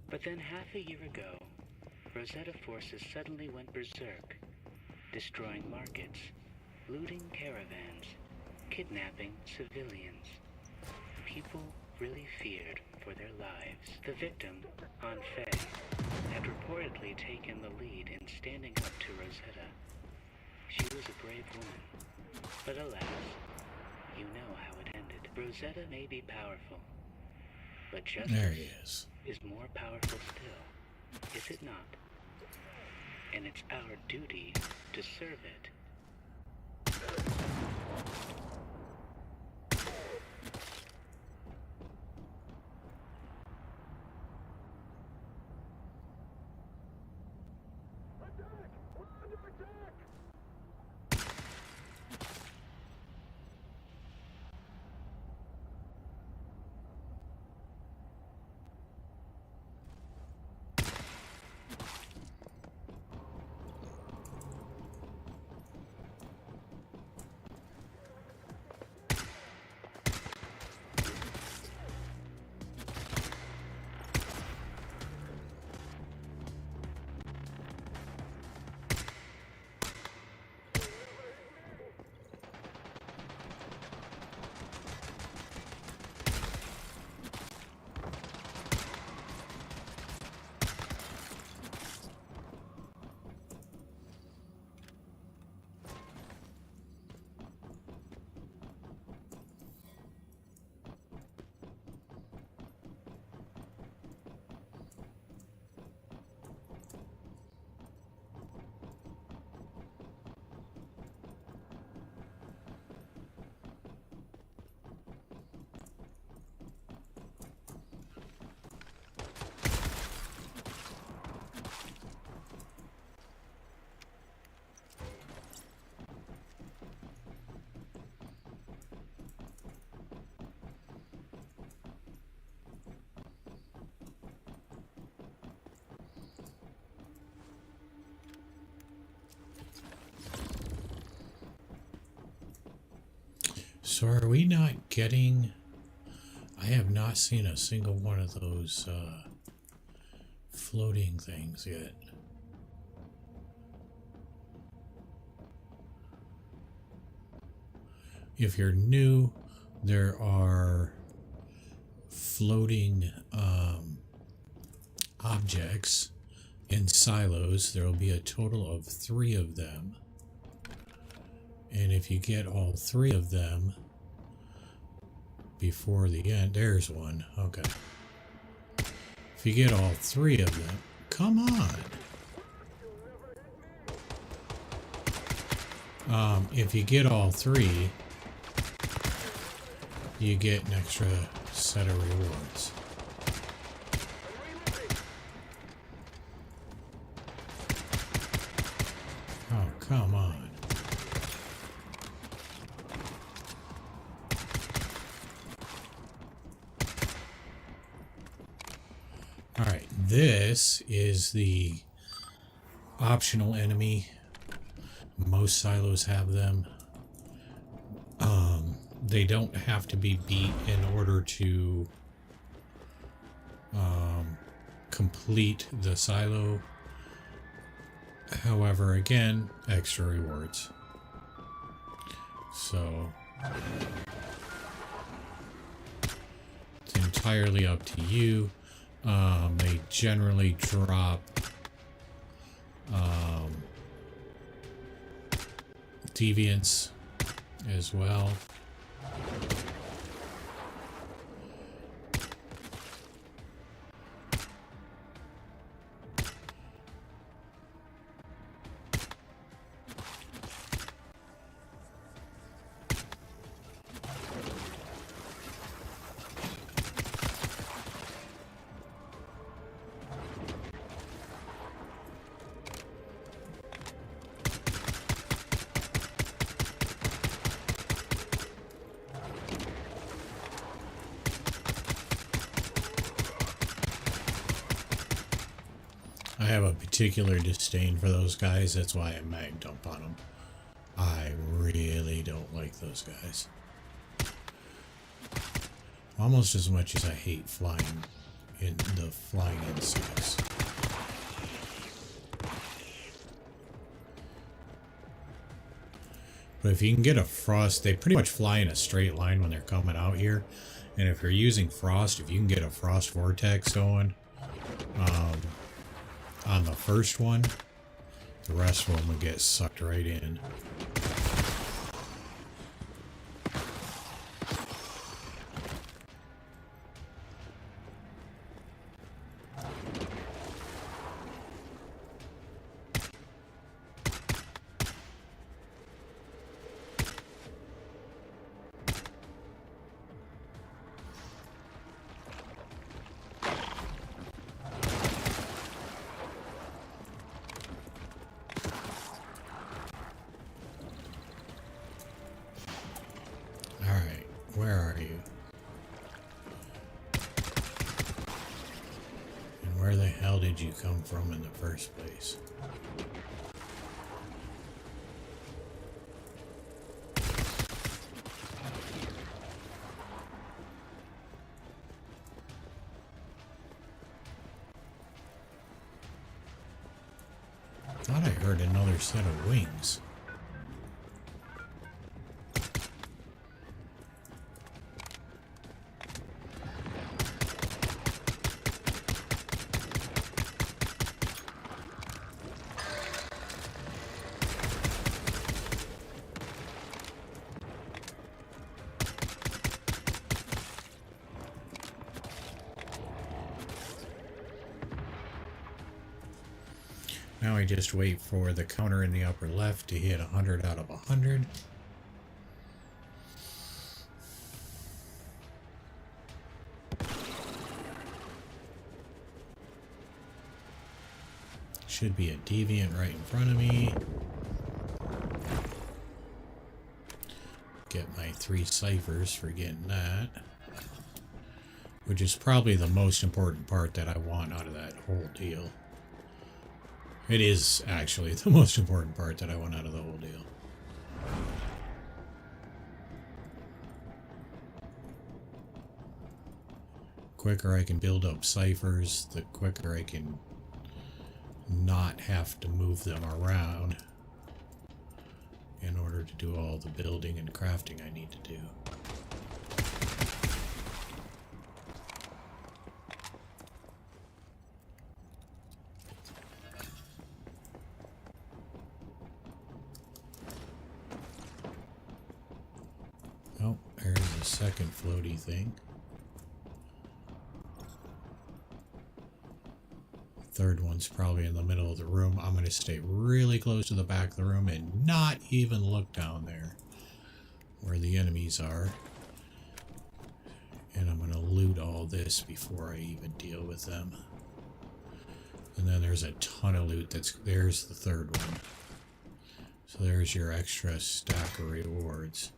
But then half a year ago, Rosetta forces suddenly went berserk, destroying markets, looting caravans, kidnapping civilians. People really feared for their lives. The victim, Anfei, had reportedly taken the lead in standing up to Rosetta. She was a brave woman, but alas, you know how it ended. Rosetta may be powerful, but justice is more powerful still, is it not? And it's our duty to serve it. So are we not getting... I have not seen a single one of those floating things yet. If you're new, there are floating objects in silos. There will be a total of 3 of them. And if you get all 3 of them before the end, there's one. Okay. If you get all 3 of them, come on. If you get all 3, you get an extra set of rewards. Oh, come on. Alright, this is the optional enemy. Most silos have them. They don't have to be beat in order to complete the silo. However, again, extra rewards. So it's entirely up to you. They generally drop Deviants as well. I have a particular disdain for those guys. That's why I mag dump on them. I really don't like those guys. Almost as much as I hate flying in the flying insects. But if you can get a frost, they pretty much fly in a straight line when they're coming out here. And if you're using frost, if you can get a frost vortex going on the first one, the rest of them will get sucked right in. Where are you? And where the hell did you come from in the first place? Thought I heard another set of wings. Now I just wait for the counter in the upper left to hit 100 out of 100. Should be a Deviant right in front of me. Get my 3 ciphers for getting that. Which is probably the most important part that I want out of that whole deal. It is actually the most important part that I want out of the whole deal. Quicker I can build up ciphers, the quicker I can not have to move them around in order to do all the building and crafting I need to do. Oh, there's a second floaty thing. Third one's probably in the middle of the room. I'm going to stay really close to the back of the room and not even look down there where the enemies are. And I'm going to loot all this before I even deal with them. And then there's a ton of loot there's the third one. So there's your extra stack of rewards.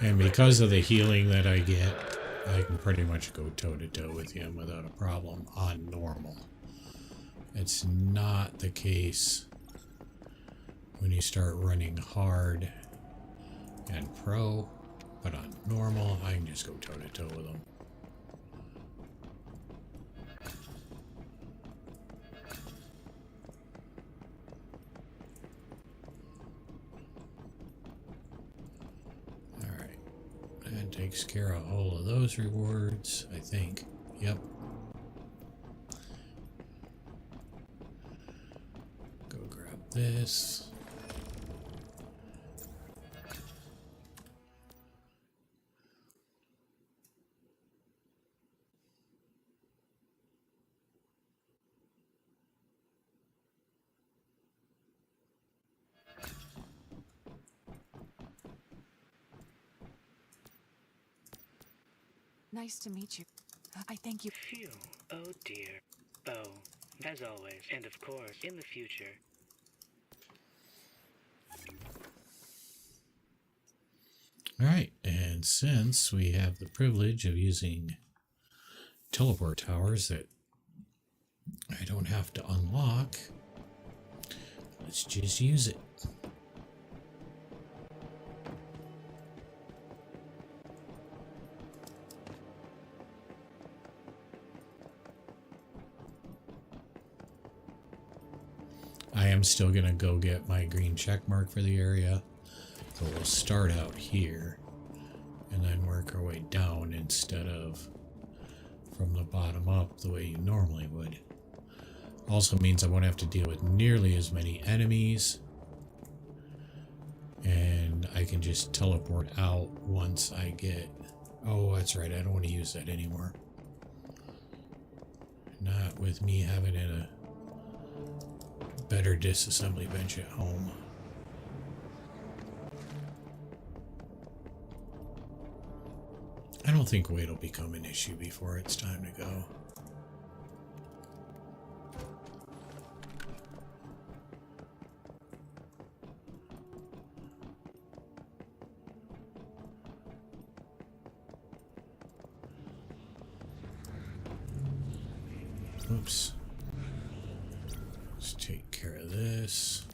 And because of the healing that I get, I can pretty much go toe-to-toe with him without a problem on normal. It's not the case when you start running hard and pro, but on normal, I can just go toe-to-toe with him. Takes care of all of those rewards, I think. Yep. Go grab this. Nice to meet you. I thank you. Phew. Oh dear. Oh, as always. And of course, in the future. Alright, and since we have the privilege of using teleport towers that I don't have to unlock. Let's just use it. I am still going to go get my green check mark for the area. So we'll start out here and then work our way down instead of from the bottom up the way you normally would. Also means I won't have to deal with nearly as many enemies. And I can just teleport out once I get... Oh, that's right. I don't want to use that anymore. Not with me having a better disassembly bench at home. I don't think weight will become an issue before it's time to go. Oops. Let's take care of this.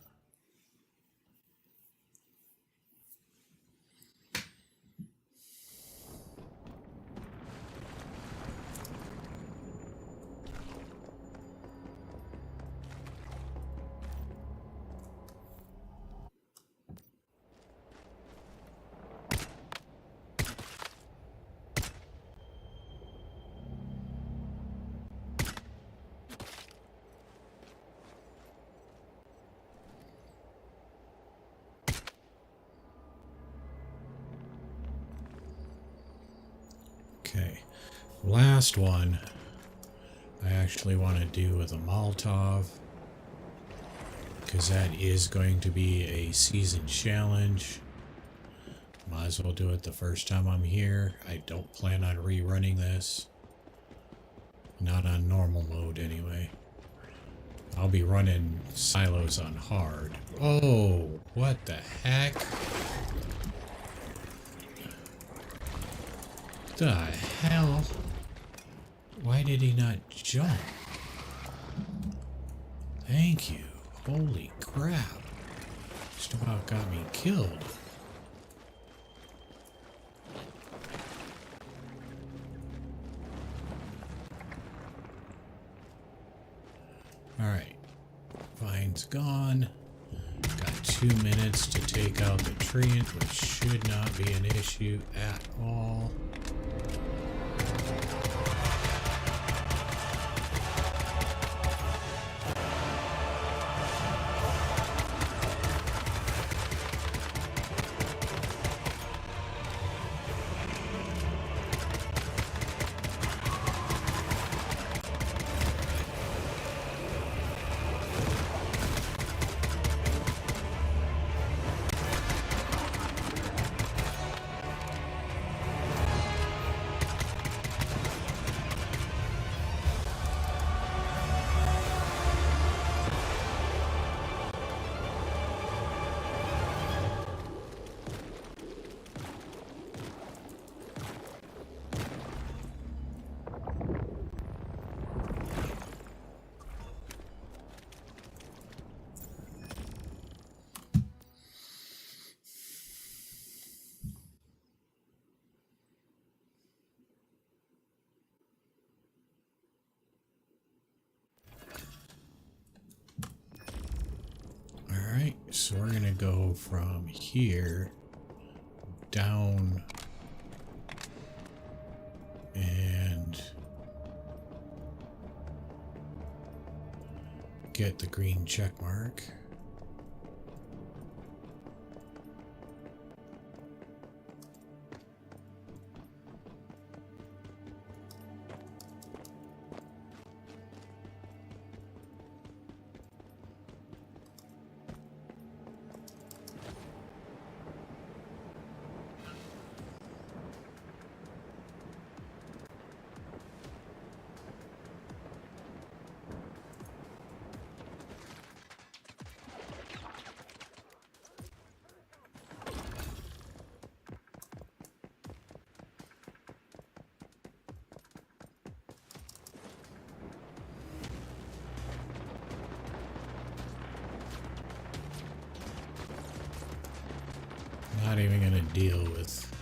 Okay, last one I actually want to do with a Molotov, because that is going to be a season challenge. Might as well do it the first time I'm here. I don't plan on rerunning this. Not on normal mode anyway. I'll be running silos on hard. Oh, what the heck? The hell? Why did he not jump? Thank you. Holy crap. Just about got me killed. Alright. Vine's gone. Got 2 minutes to take out the treant, which should not be an issue at all. So we're gonna go from here down and get the green check mark. not even going to deal with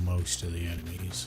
most of the enemies.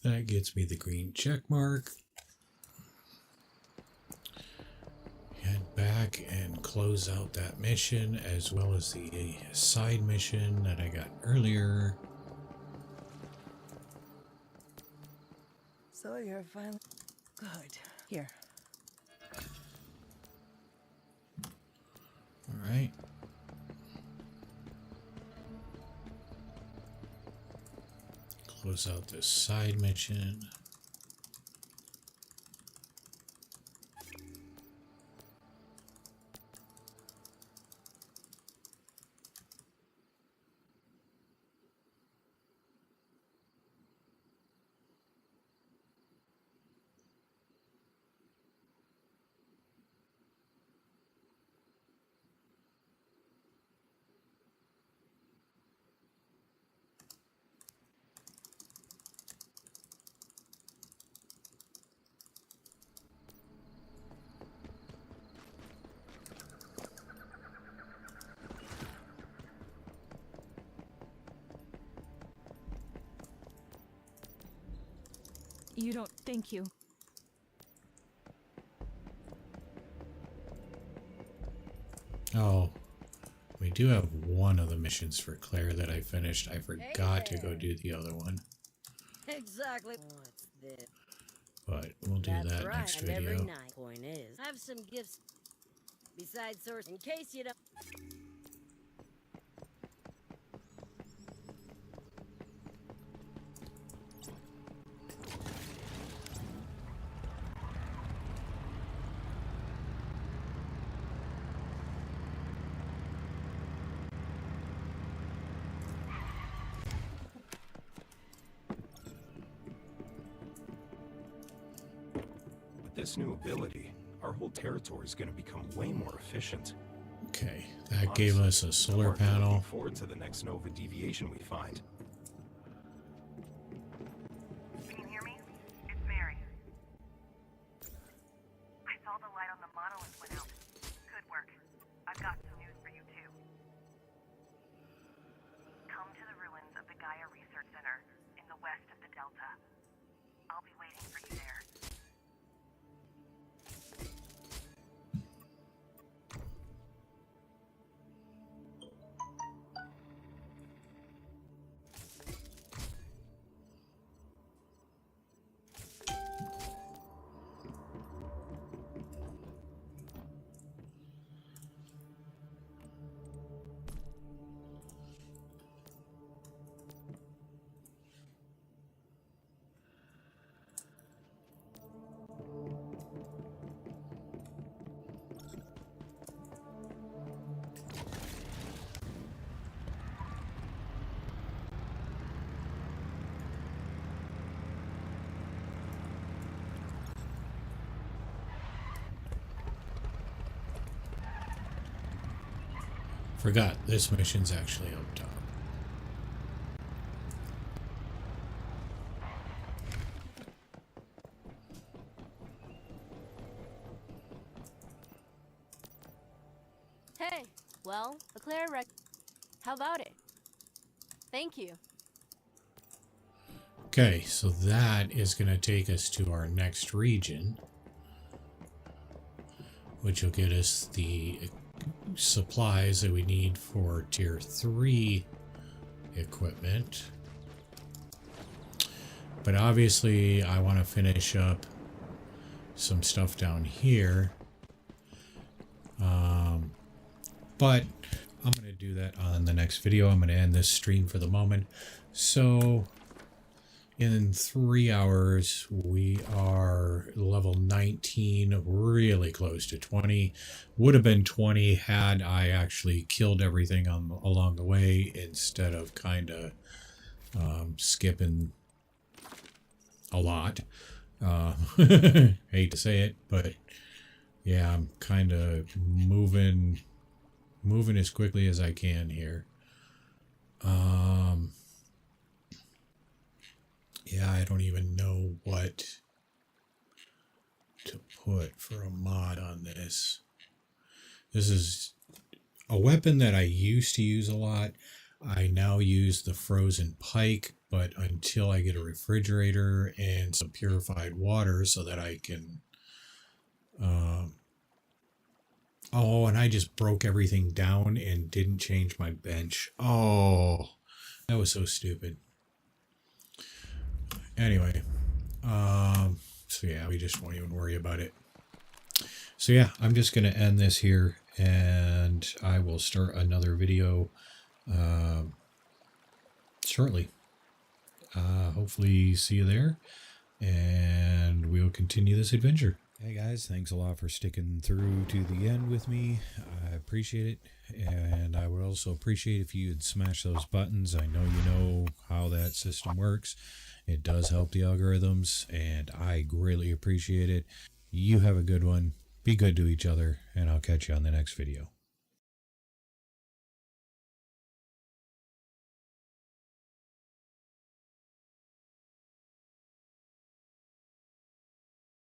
That gets me the green check mark. Head back and close out that mission, as well as the side mission that I got earlier. So you're finally good. Here. All right. Close out this side mission. You don't thank you. Oh, we do have one of the missions for Claire that I finished. I forgot to go do the other one. Exactly. What's this? But we'll do that right. next And video. every night. Point is, I have some gifts besides source in case you don't. With this new ability, our whole territory is going to become way more efficient. Okay, that gave us a solar panel. Looking forward to the next Nova deviation we find. Can you hear me? It's Mary. I saw the light on the monolith went out. Good work. I've got some news for you too. Come to the ruins of the Gaia Research Center in the west of the Delta. I'll be waiting for you there. Forgot, this mission's actually up top. Hey, well, Leclerc how about it? Thank you. Okay, so that is going to take us to our next region, which will get us the supplies that we need for tier 3 equipment. But obviously I want to finish up some stuff down here. But I'm going to do that on the next video. I'm going to end this stream for the moment. So in 3 hours, we are level 19, really close to 20. Would have been 20 had I actually killed everything along the way instead of kind of skipping a lot. Hate to say it, but yeah, I'm kind of moving as quickly as I can here. Yeah, I don't even know what to put for a mod on this. This is a weapon that I used to use a lot. I now use the frozen pike, but until I get a refrigerator and some purified water so that I can... oh, and I just broke everything down and didn't change my bench. Oh, that was so stupid. Anyway, so yeah, we just won't even worry about it. So yeah, I'm just going to end this here, and I will start another video shortly. Hopefully see you there, and we'll continue this adventure. Hey guys, thanks a lot for sticking through to the end with me. I appreciate it, and I would also appreciate if you'd smash those buttons. I know you know how that system works. It does help the algorithms, and I greatly appreciate it. You have a good one. Be good to each other, and I'll catch you on the next video.